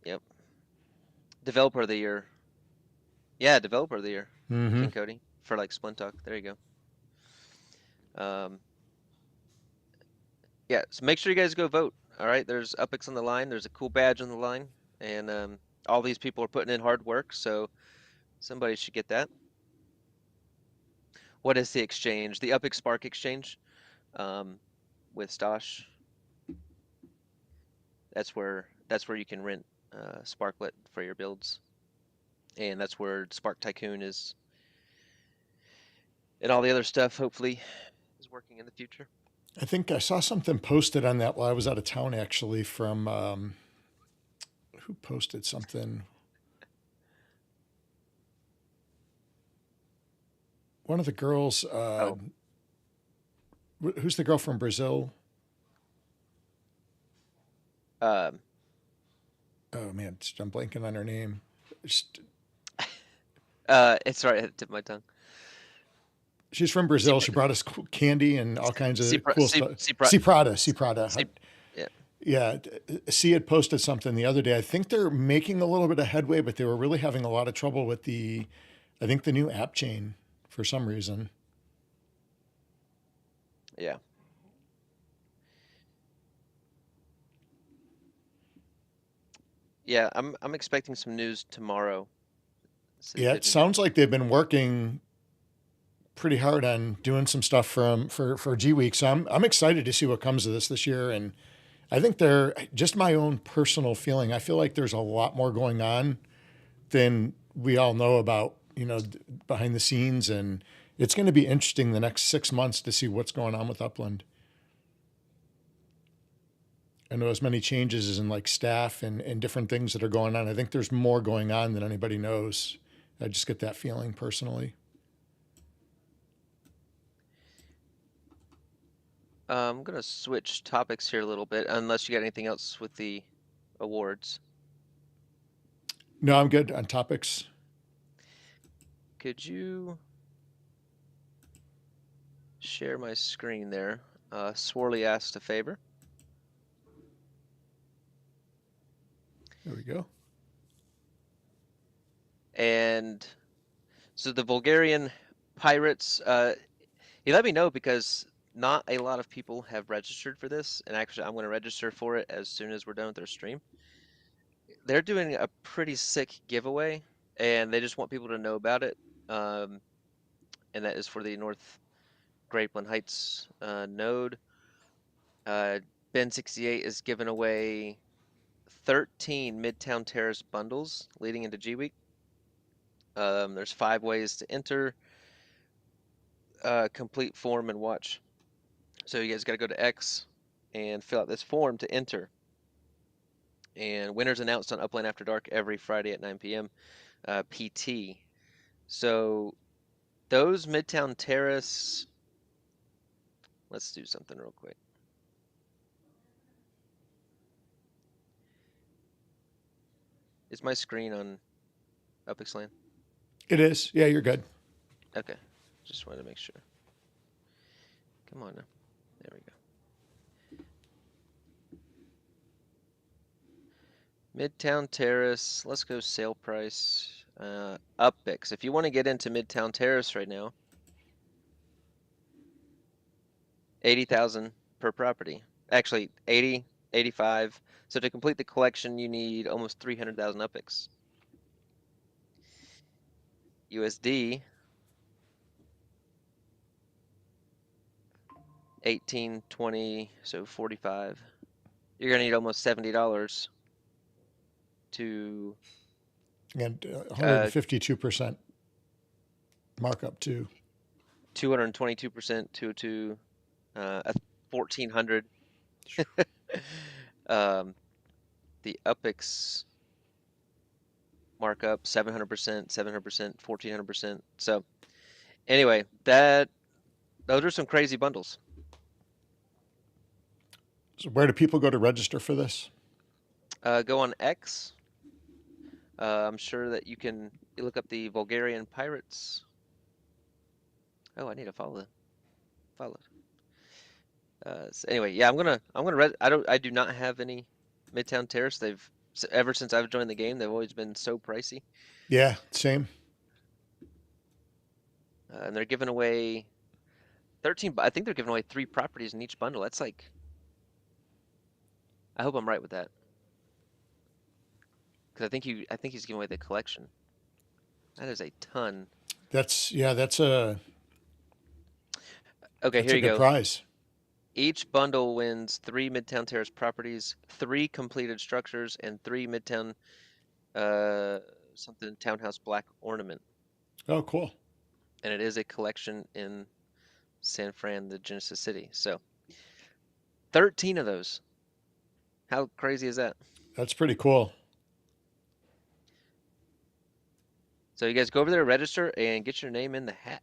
Yep. Developer of the year. Yeah, developer of the year. Mm-hmm. King Cody for like Splintock. There you go. Yeah, so make sure you guys go vote. All right, there's Upix on the line. There's a cool badge on the line, and all these people are putting in hard work, so somebody should get that. What is the exchange? The Upix Spark exchange, um, with Stosh. That's where you can rent Sparklet for your builds, and that's where Spark Tycoon is, and all the other stuff. Hopefully, is working in the future. I think I saw something posted on that while I was out of town, actually, from who posted something? One of the girls. Oh, Who's the girl from Brazil? um, Oh man, I'm blanking on her name. Just, it's right at the tip of my tongue. she's from Brazil. She brought us candy and all kinds of cool stuff. C Prada. Yeah. Yeah, C had posted something the other day. I think they're making a little bit of headway, but they were really having a lot of trouble with I think the new app chain for some reason. Yeah. Yeah, I'm expecting some news tomorrow. Yeah, it Didn't sounds like they've been working pretty hard on doing some stuff for G Week. So I'm excited to see what comes of this year. And I think they're just my own personal feeling. I feel like there's a lot more going on than we all know about, behind the scenes. And it's going to be interesting the next 6 months to see what's going on with Upland. I know as many changes as in like staff and different things that are going on. I think there's more going on than anybody knows. I just get that feeling personally. I'm gonna switch topics here a little bit, unless you got anything else with the awards. No, I'm good on topics. Could you share my screen there? Swarley asked a favor. There we go. And so the Bulgarian Pirates, he let me know because not a lot of people have registered for this, and actually I'm going to register for it as soon as we're done with their stream. They're doing a pretty sick giveaway, and they just want people to know about it. And that is for the North Grapeland Heights node. Ben68 is giving away 13 Midtown Terrace bundles leading into G Week. There's 5 ways to enter. Complete form and watch. So you guys got to go to X and fill out this form to enter. And winners announced on Upland After Dark every Friday at 9 p.m. PT. So those Midtown Terrace, let's do something real quick. Is my screen on UpXLAN? It is. Yeah, you're good. Okay, just wanted to make sure. Come on now. There we go. Midtown Terrace, let's go sale price. UpX. If you want to get into Midtown Terrace right now, 80,000 per property. Actually, 80, 85. So to complete the collection, you need almost 300,000 UpX. USD, 18, 20, so 45. You're gonna need almost $70 to. And 152% markup too. 222%, 202, 1,400. The UpX markup 700%, 700%, 1,400%. So anyway, those are some crazy bundles. So where do people go to register for this? Go on X. I'm sure that you look up the Bulgarian Pirates. Oh, I need to follow. So anyway, yeah, I do not have any Midtown Terrace. Ever since I've joined the game, they've always been so pricey. Yeah, same. And they're giving away 13. I think they're giving away 3 properties in each bundle. That's like, I hope I'm right with that. Because I think he's giving away the collection. That is a ton. That's a Okay, here you go. Prize. Each bundle wins 3 Midtown Terrace properties, 3 completed structures, and 3 Midtown something townhouse black ornament. Oh, cool. And it is a collection in San Fran, the Genesis City. So 13 of those. How crazy is that? That's pretty cool. So you guys go over there, register, and get your name in the hat.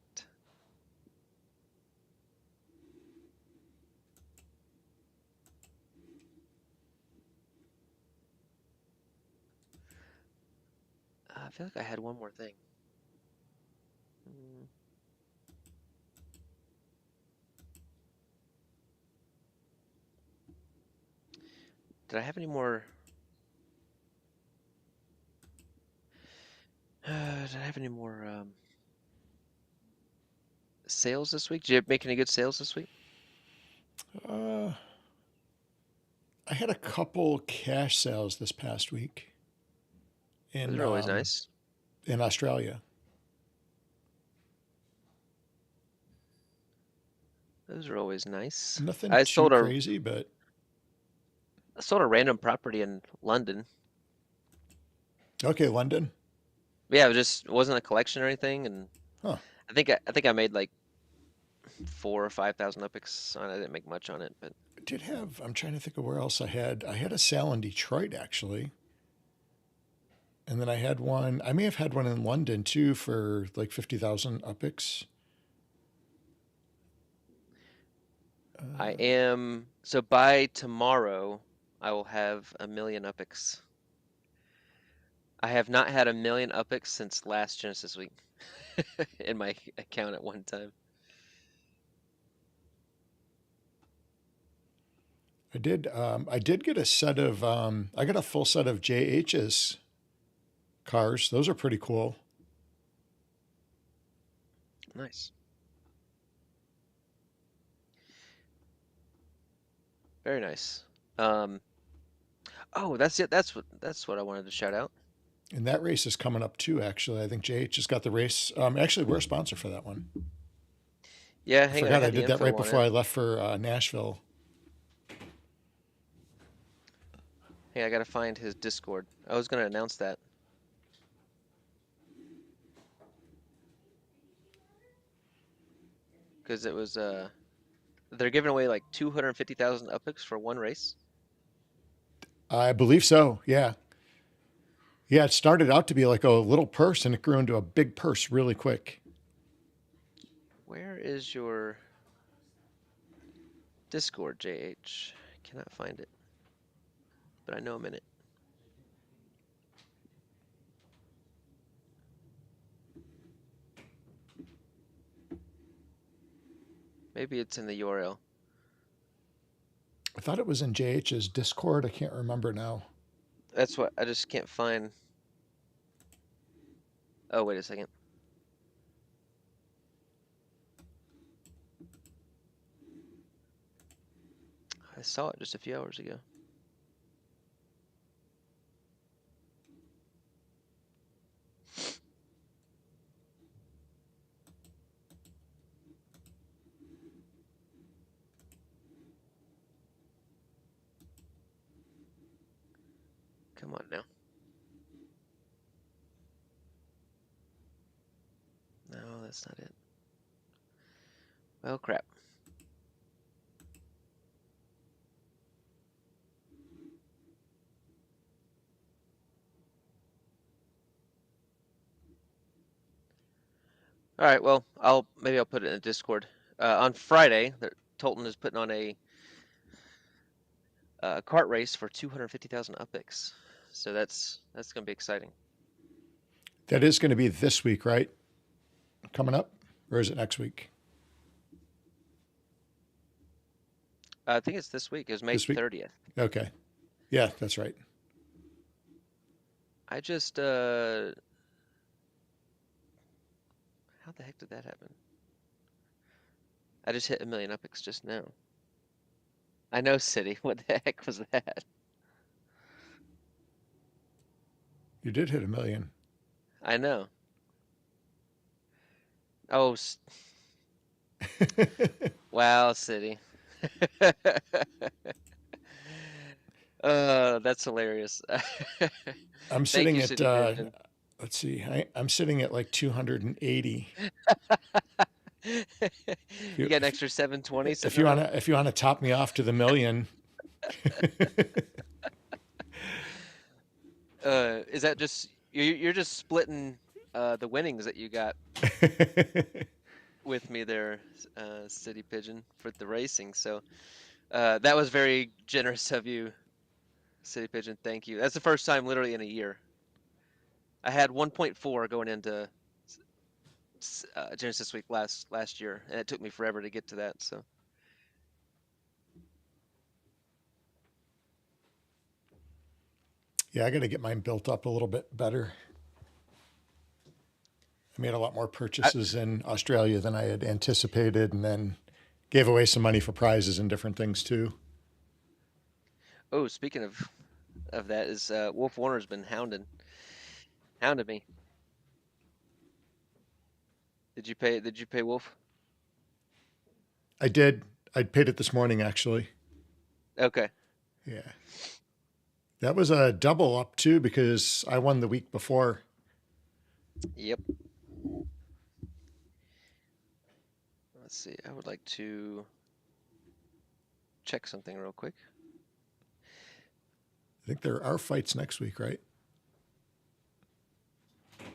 I feel like I had one more thing. Did I have any more? Did I have any more sales this week? Did you make any good sales this week? I had a couple cash sales this past week. Those are always nice. In Australia. Those are always nice. Nothing I too sold a crazy, but I sold a random property in London. okay, London. Yeah, it wasn't a collection or anything, and Huh. I think I made like 4 or 5 thousand epics on it. I didn't make much on it, but I did have. I'm trying to think of where else I had. I had a sale in Detroit actually, and then I had one. I may have had one in London too for like 50,000 epics. I am so by tomorrow I will have 1,000,000 epics. I have not had 1,000,000 epics since last Genesis week in my account at one time. I did. I did get a set of. I got a full set of JH's cars. Those are pretty cool. Nice. Very nice. Um, oh, that's it. That's what I wanted to shout out. And that race is coming up too. Actually, I think JH just got the race. Actually, we're a sponsor for that one. Yeah, I hang on, I forgot I had the did that right info on before it. I left for Nashville. Hey, I gotta find his Discord. I was gonna announce that. Because it was they're giving away like 250,000 epics for one race. I believe so. Yeah. Yeah. It started out to be like a little purse, and it grew into a big purse really quick. Where is your Discord, JH? I cannot find it, but I know I'm in it. Maybe it's in the URL. I thought it was in JH's Discord. I can't remember now. That's what I just can't find. Oh, wait a second. I saw it just a few hours ago. Come on now. No, that's not it. Well, crap. All right, well, maybe I'll put it in the Discord. On Friday, Tolton is putting on a kart race for 250,000 epics. So that's gonna be exciting. That is going to be this week, right? Coming up, or is it next week? I think it's this week. It was May This week. 30th. Okay. Yeah, that's right. I just how the heck did that happen? I just hit 1,000,000 epics just now. I know, City. What the heck was that? You did hit 1,000,000. I know. Oh, wow, City. That's hilarious. I'm Thank sitting you, at City Pigeon. let's see. I'm sitting at like 280. You got an extra 720 If sitting you around? wanna top me off to the million. Is that just you're just splitting the winnings that you got with me there, City Pigeon, for the racing. So that was very generous of you, City Pigeon. Thank you. That's the first time literally in a year. I had 1.4 going into Genesis Week last year, and it took me forever to get to that. So Yeah, I got to get mine built up a little bit better. I made a lot more I, purchases in Australia than I had anticipated, and then gave away some money for prizes and different things too. oh, speaking of that, is Wolf Warner's been hounding me. Did you pay Wolf? I did. I paid it this morning, actually. Okay. Yeah. That was a double up, too, because I won the week before. Yep. Let's see. I would like to check something real quick. I think there are fights next week, right?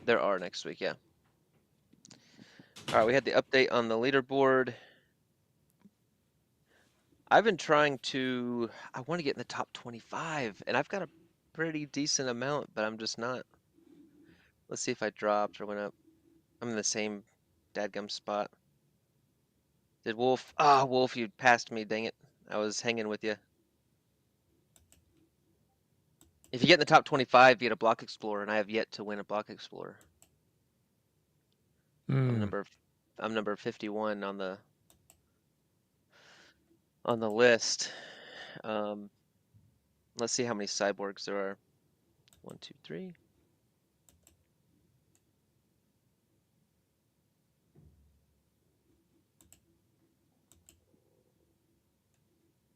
There are next week, yeah. All right, we had the update on the leaderboard. I've been trying to, I want to get in the top 25, and I've got a pretty decent amount, but I'm just not. Let's see if I dropped or went up. I'm in the same dadgum spot. Did Wolf? Ah, Wolf, you passed me, dang it. I was hanging with you. If you get in the top 25, you get a Block Explorer, and I have yet to win a Block Explorer. I'm number 51 on the list. Let's see how many cyborgs there are. 1, 2, 3.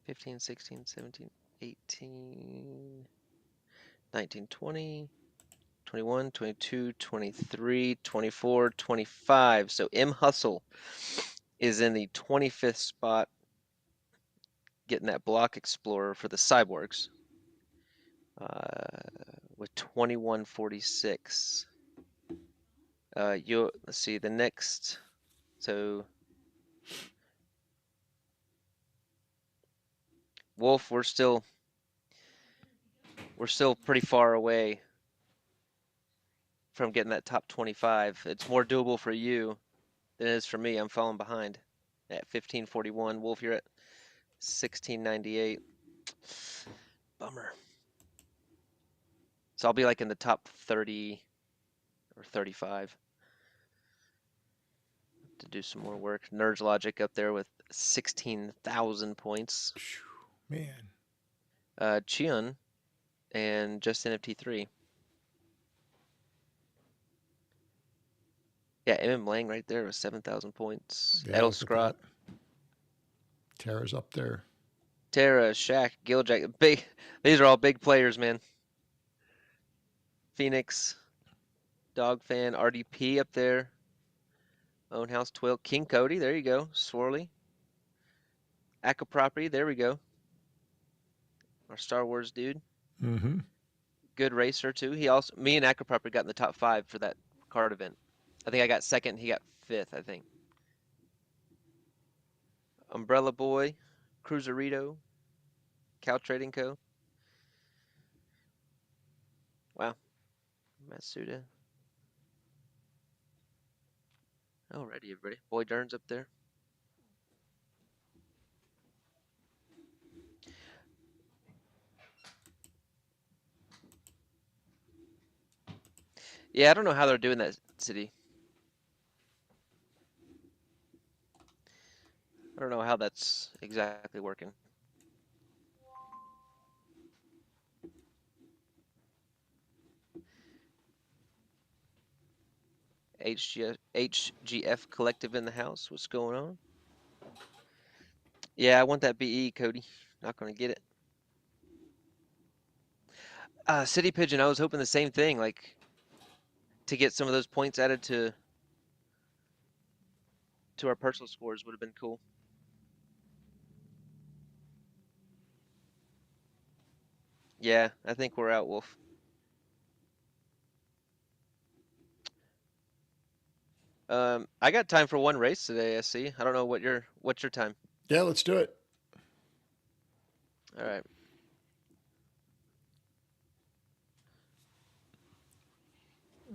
15, 16, 17, 18, 19, 20, 21, 22, 23, 24, 25. So M Hustle is in the 25th spot, getting that Block Explorer for the cyborgs with 2146. Let's see the next. So Wolf, we're still pretty far away from getting that top 25. It's more doable for you than it is for me. I'm falling behind at 1541. Wolf, you're at 1698. Bummer. So I'll be like in the top 30 or 35 to do some more work. Nerds Logic up there with 16,000 points. Man. Chiun and Just NFT3. Yeah, MM Lang right there with 7,000 points. Yeah, Edel look at that. Scrot, Tara's up there. Terra, Shaq, Giljack. These are all big players, man. Phoenix, Dog Fan, RDP up there. Own House Twill, King Cody, there you go. Swirly. Aqua Property, there we go. Our Star Wars dude. Mm-hmm. Good racer too. Me and Aqua Property got in the top 5 for that card event. I think I got second, he got 5th, I think. Umbrella Boy, Cruiserito, Cow Trading Co. Wow. Matsuda. Alrighty, everybody. Boy Dern's up there. Yeah, I don't know how they're doing that, City. I don't know how that's exactly working. HGF Collective in the house. What's going on? Yeah, I want that BE, Cody. Not going to get it. City Pigeon, I was hoping the same thing, like to get some of those points added to our personal scores would have been cool. Yeah, I think we're out, Wolf. I got time for one race today, I see. I don't know what's your time. Yeah, let's do it. All right.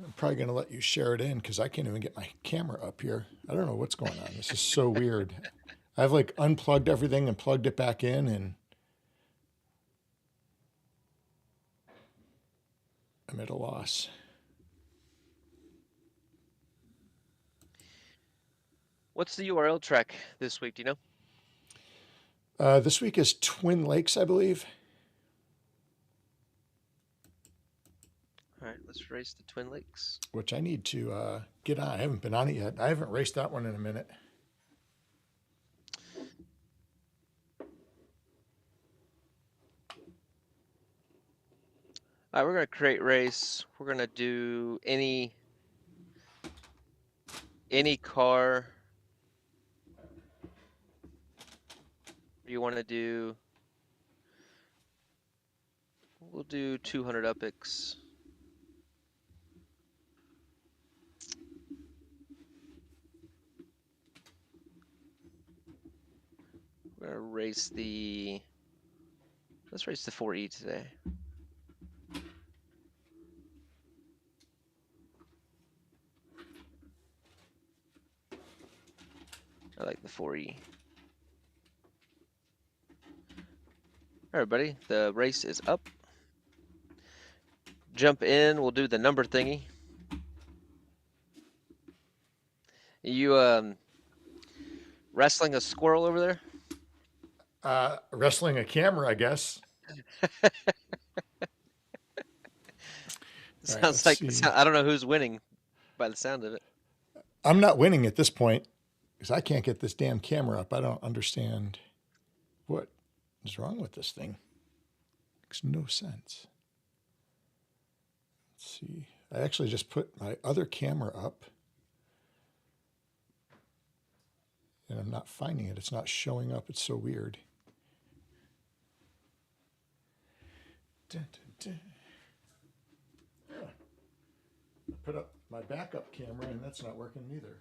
I'm probably going to let you share it in because I can't even get my camera up here. I don't know what's going on. This is so weird. I've like unplugged everything and plugged it back in, and I'm at a loss. What's the URL track this week? Do you know? This week is Twin Lakes, I believe. All right, let's race the Twin Lakes. Which I need to get on. I haven't been on it yet. I haven't raced that one in a minute. All right, we're gonna create race. We're gonna do any car you want to do. We'll do 200 UPX. We're gonna race the. Let's race the 4E today. I like the 4E. All right, buddy. The race is up. Jump in. We'll do the number thingy. You wrestling a squirrel over there? Wrestling a camera, I guess. All right, Sounds let's like see. I don't know who's winning by the sound of it. I'm not winning at this point because I can't get this damn camera up. I don't understand what is wrong with this thing. Makes no sense. Let's see. I actually just put my other camera up and I'm not finding it. It's not showing up. It's so weird. Dun, dun, dun. Yeah. I put up my backup camera and that's not working either.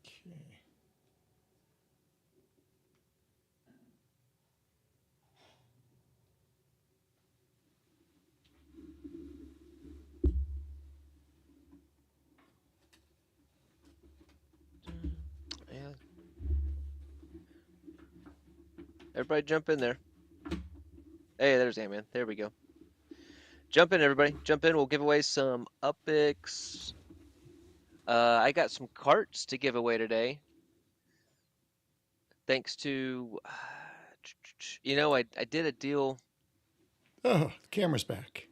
Okay. Yeah. Everybody jump in there. Hey, there's Ant-Man. There we go. Jump in, everybody. Jump in. We'll give away some UPX. I got some carts to give away today. Thanks to, I did a deal. Oh, the camera's back.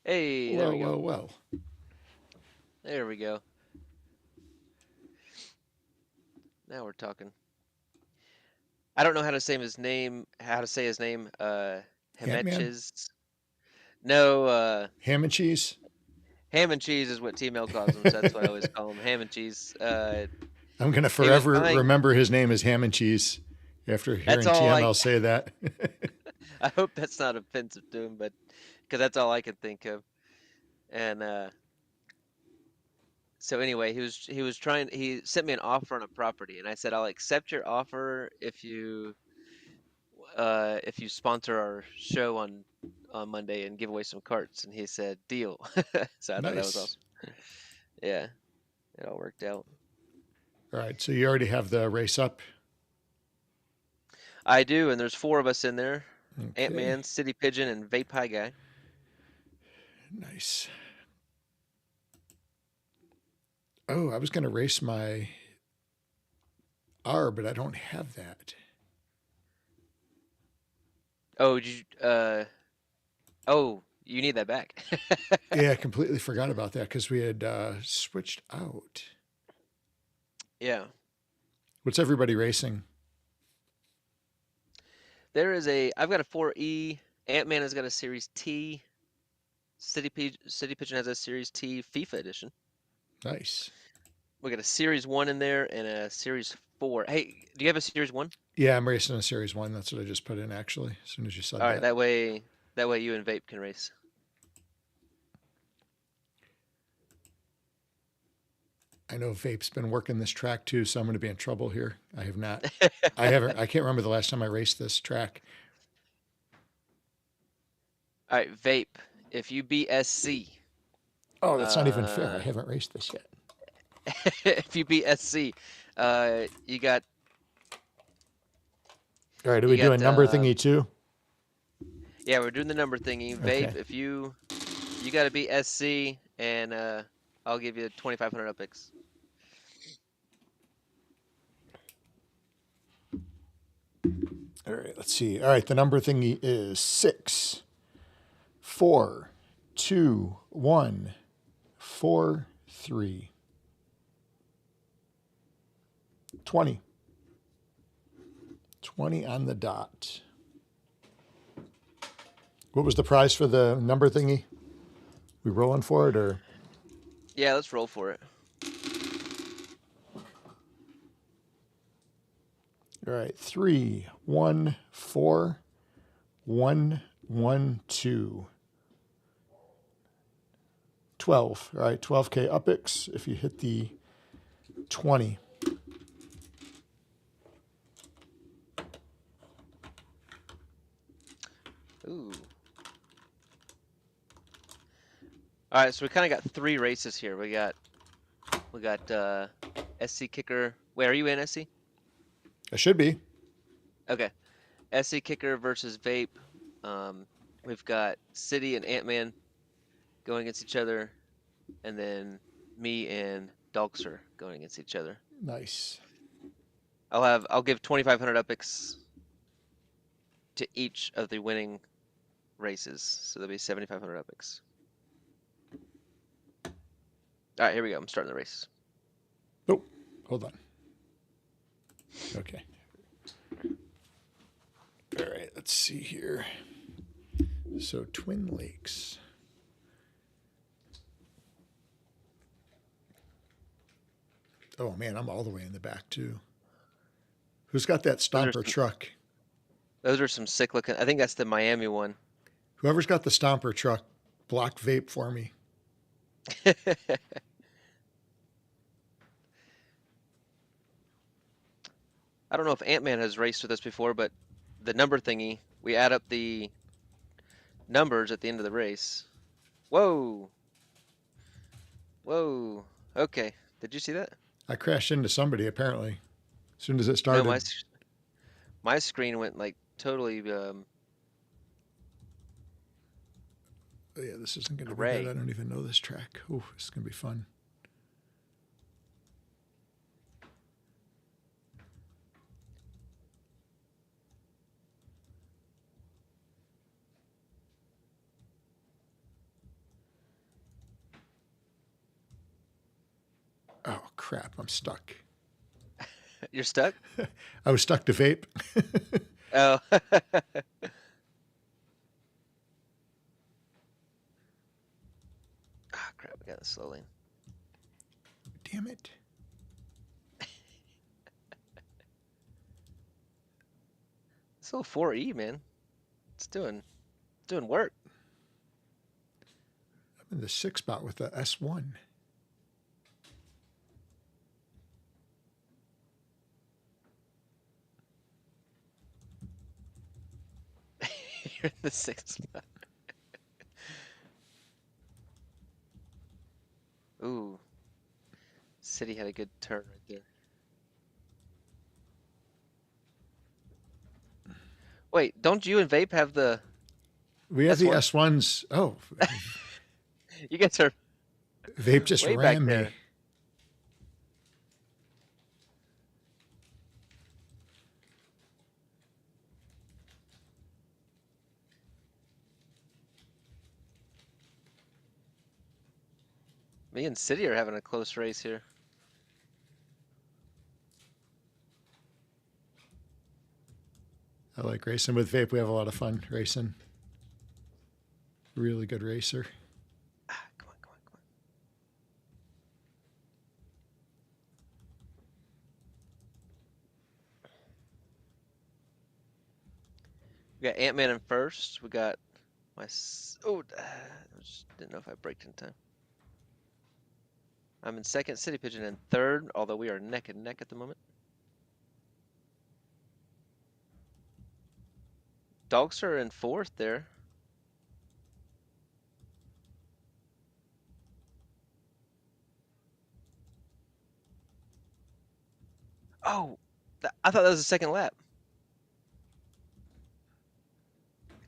Hey, there we go. Well. There we go. Now we're talking. I don't know how to say his name. Hemetches. No. Ham and cheese. Ham and cheese is what T-Mail calls him. So that's what I always call him. Ham and cheese. I'm gonna forever remember his name as Ham and Cheese after hearing TML say that. I hope that's not offensive to him, but because that's all I can think of. And so anyway, he sent me an offer on a property, and I said I'll accept your offer if you sponsor our show on Monday and give away some carts. And he said deal. So I thought that was awesome. Yeah, it all worked out. All right, so you already have the race up? I do, and there's 4 of us in there. Okay. Ant-Man, City Pigeon, and Vape High Guy. Nice. Oh, I was going to race my R, but I don't have that. Oh, you need that back. Yeah, I completely forgot about that because we had switched out. Yeah. What's everybody racing? I've got a 4E. Ant-Man has got a Series T. City Pigeon has a Series T FIFA edition. Nice. We got a Series 1 in there and a Series 4. Hey, do you have a Series 1? Yeah, I'm racing a Series 1. That's what I just put in, actually, as soon as you said that. All right, that way you and Vape can race. I know Vape's been working this track too, so I'm going to be in trouble here. I have not. I can't remember the last time I raced this track. All right, Vape. If you beat SC. Oh, that's not even fair. I haven't raced this yet. If you beat SC, you got. All right, are we doing number thingy too? Yeah, we're doing the number thingy. Vape, if you got to beat SC, and I'll give you 2,500 UPX. All right, let's see. All right, the number thingy is 6, 4, 2, 1, 4, 3. 20. 20 on the dot. What was the prize for the number thingy? We rolling for it or? Yeah, let's roll for it. All right. 3, 1, 4, 1, 1, 2. 12. All right. 12K UPX if you hit the 20. Ooh. All right, so we kind of got 3 races here. We got SC Kicker. Wait, are you in SC? I should be. Okay. SC Kicker versus Vape. We've got City and Ant-Man going against each other, and then me and Dogster going against each other. Nice. I'll give 2,500 UPX to each of the winning races, so there'll be 7,500 UPX. All right, here we go. I'm starting the race. Oh, hold on. Okay. All right, let's see here. So Twin Lakes. Oh man, I'm all the way in the back too. Who's got that Stomper truck? Those are some sick looking. I think that's the Miami one. Whoever's got the Stomper truck, block Vape for me. I don't know if Ant-Man has raced with us before, but the number thingy, we add up the numbers at the end of the race. Whoa. Whoa. Okay. Did you see that? I crashed into somebody apparently. As soon as it started. No, my screen went like totally Oh yeah, this isn't going to be gray. good. I don't even know this track. Oh, this is going to be fun. Oh crap, I'm stuck. You're stuck? I was stuck to Vape. Oh. Ah, crap, we got a slow lane. Damn it. This little 4E, man. It's doing work. I'm in the 6 spot with the S1. You're in the 6th spot. Ooh. City had a good turn right there. Wait, don't you and Vape have the... We have the S1? S1s. Oh. You guys are Vape just way ran back me. there. Me and City are having a close race here. I like racing with Vape. We have a lot of fun racing. Really good racer. Ah, come on, come on, come on. We got Ant-Man in first. We got my... Oh, I just didn't know if I braked in time. I'm in second, City Pigeon in third, although we are neck and neck at the moment. Dogs are in fourth there. Oh, I thought that was the second lap.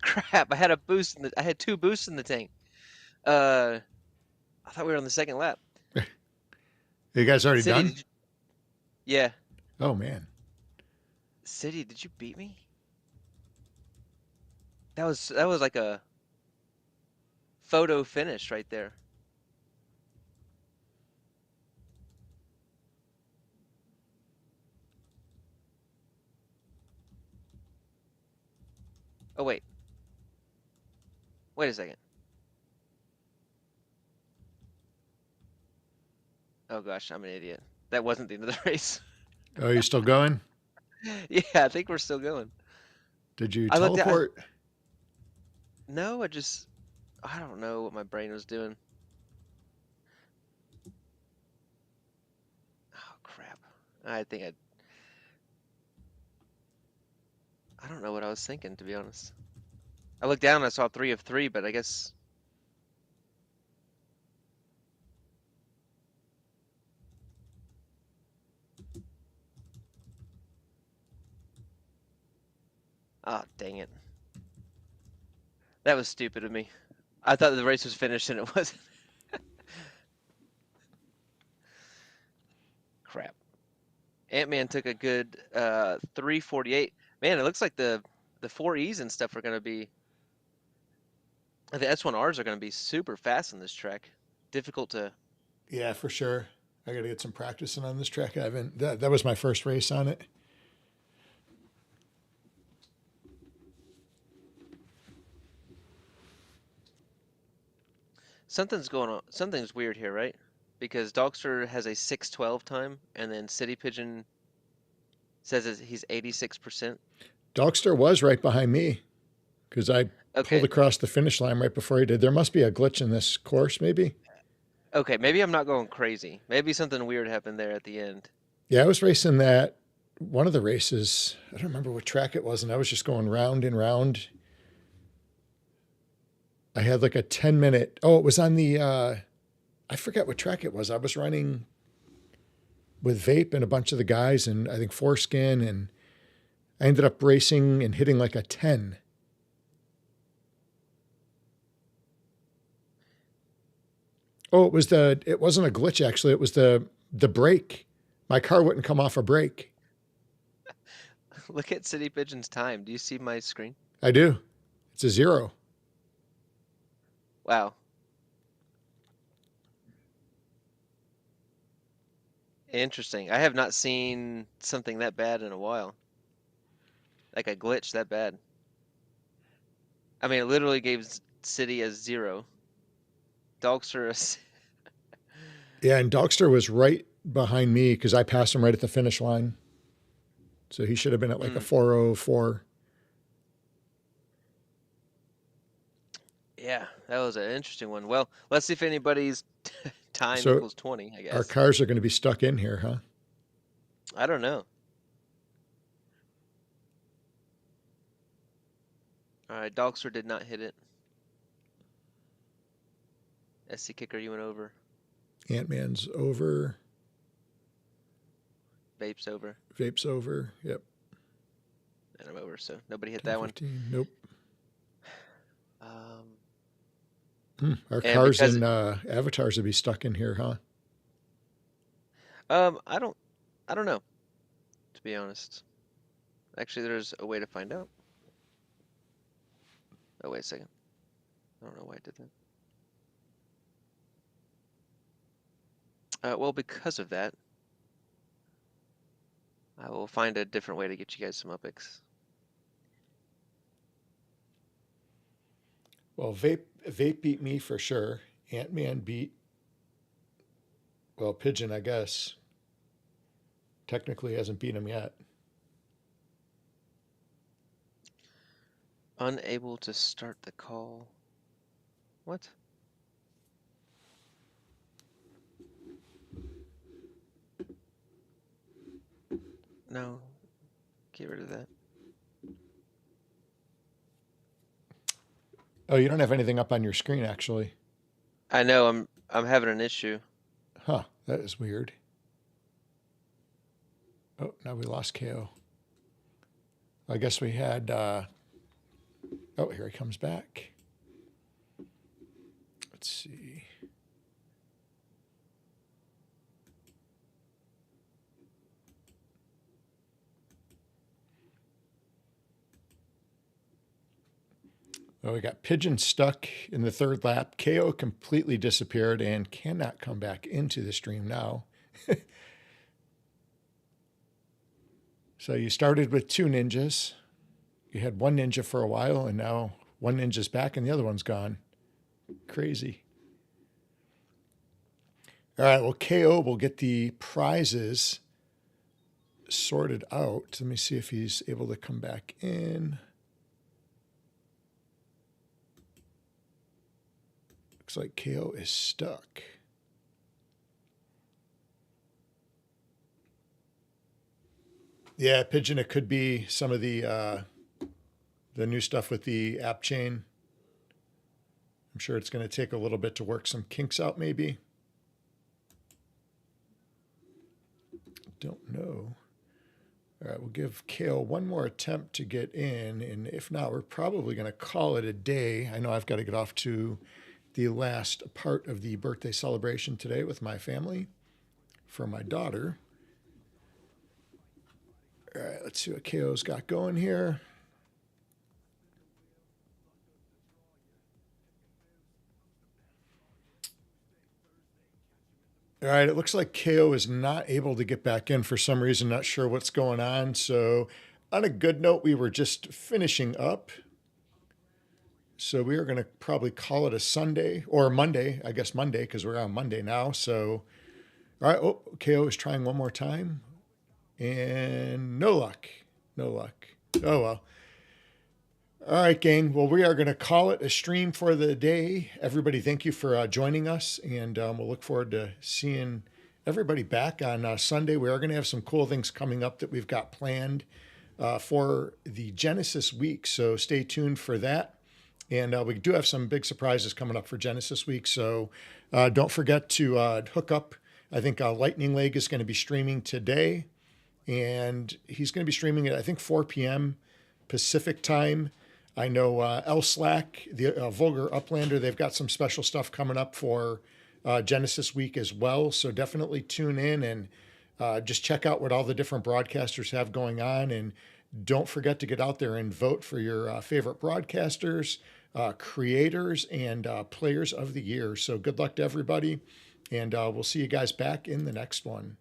Crap, I had a boost in I had 2 boosts in the tank. I thought we were on the second lap. You guys already City, done? Yeah. Oh, man. City, did you beat me? That was like a photo finish right there. Oh, wait. Wait a second. Oh, gosh, I'm an idiot. That wasn't the end of the race. Oh, you still going? Yeah, I think we're still going. Did you I looked at, teleport? no, I don't know what my brain was doing. Oh, crap. I don't know what I was thinking, to be honest. I looked down and I saw 3 of 3, but I guess. Oh, dang it. That was stupid of me. I thought the race was finished and it wasn't. Crap. Ant-Man took a good 3:48. Man, it looks like the 4Es and stuff are going to be. The S1Rs are going to be super fast on this track. Difficult to. Yeah, for sure. I got to get some practicing on this track. I haven't. That was my first race on it. Something's going on. Something's weird here, right? Because Dogster has a 6:12 time, and then City Pigeon says he's 86%. Dogster was right behind me because I pulled Okay. across the finish line right before he did. There must be a glitch in this course, maybe. Okay, maybe I'm not going crazy. Maybe something weird happened there at the end. Yeah, I was racing that one of the races. I don't remember what track it was, and I was just going round and round. I had like a 10-minute. Oh, it was on the. I forget what track it was. I was running with Vape and a bunch of the guys, and I think Foreskin, and I ended up racing and hitting like a 10. Oh, it wasn't a glitch actually. It was the brake. My car wouldn't come off a brake. Look at City Pigeon's time. Do you see my screen? I do. It's a 0. Wow. Interesting. I have not seen something that bad in a while. Like a glitch that bad. I mean, it literally gave City a 0. Dogster a. Yeah, and Dogster was right behind me because I passed him right at the finish line. So he should have been at like a 4:04. Yeah, that was an interesting one. Well, let's see if anybody's time So equals 20, I our guess. cars are going to be stuck in here, huh? I don't know. All right, Dogster did not hit it. SC Kicker, you went over. Ant-Man's over. Vape's over. Vape's over. Yep. And I'm over, so nobody hit that 15. one. Nope. Our And cars because and avatars will be stuck in here, huh? I don't know, to be honest. Actually, there's a way to find out. Oh, wait a second. I don't know why I did that. Well, because of that, I will find a different way to get you guys some UpX. Well, Vape beat me for sure. Ant-Man beat, well, Pigeon, I guess. Technically hasn't beat him yet. Unable to start the call. What? No. Get rid of that. Oh, you don't have anything up on your screen, actually. I know I'm having an issue. Huh, that is weird. Oh, now we lost KO. I guess we had, oh, here he comes back. Let's see. Oh, we got Pigeon stuck in the third lap. KO completely disappeared and cannot come back into the stream now. So you started with 2 ninjas. You had 1 ninja for a while, and now 1 ninja's back and the other one's gone. Crazy. All right, well, KO will get the prizes sorted out. Let me see if he's able to come back in. Looks like KO is stuck. Yeah, Pigeon, it could be some of the new stuff with the app chain. I'm sure it's going to take a little bit to work some kinks out, maybe. Don't know. All right, we'll give KO one more attempt to get in, and if not, we're probably going to call it a day. I know I've got to get off to the last part of the birthday celebration today with my family for my daughter. All right, let's see what KO's got going here. All right, it looks like KO is not able to get back in for some reason. Not sure what's going on. So on a good note, we were just finishing up. So we are going to probably call it a Sunday or Monday. I guess Monday because we're on Monday now. So, all right. Oh, KO is trying one more time. And no luck. No luck. Oh, well. All right, gang. Well, we are going to call it a stream for the day. Everybody, thank you for joining us. And we'll look forward to seeing everybody back on Sunday. We are going to have some cool things coming up that we've got planned for the Genesis week. So stay tuned for that. And we do have some big surprises coming up for Genesis week. So don't forget to hook up. I think Lightning Leg is going to be streaming today. And he's going to be streaming at, I think, 4 p.m. Pacific time. I know El Slack, the Vulgar Uplander, they've got some special stuff coming up for Genesis week as well. So definitely tune in and just check out what all the different broadcasters have going on. And don't forget to get out there and vote for your favorite broadcasters, creators, and players of the year. So good luck to everybody. And we'll see you guys back in the next one.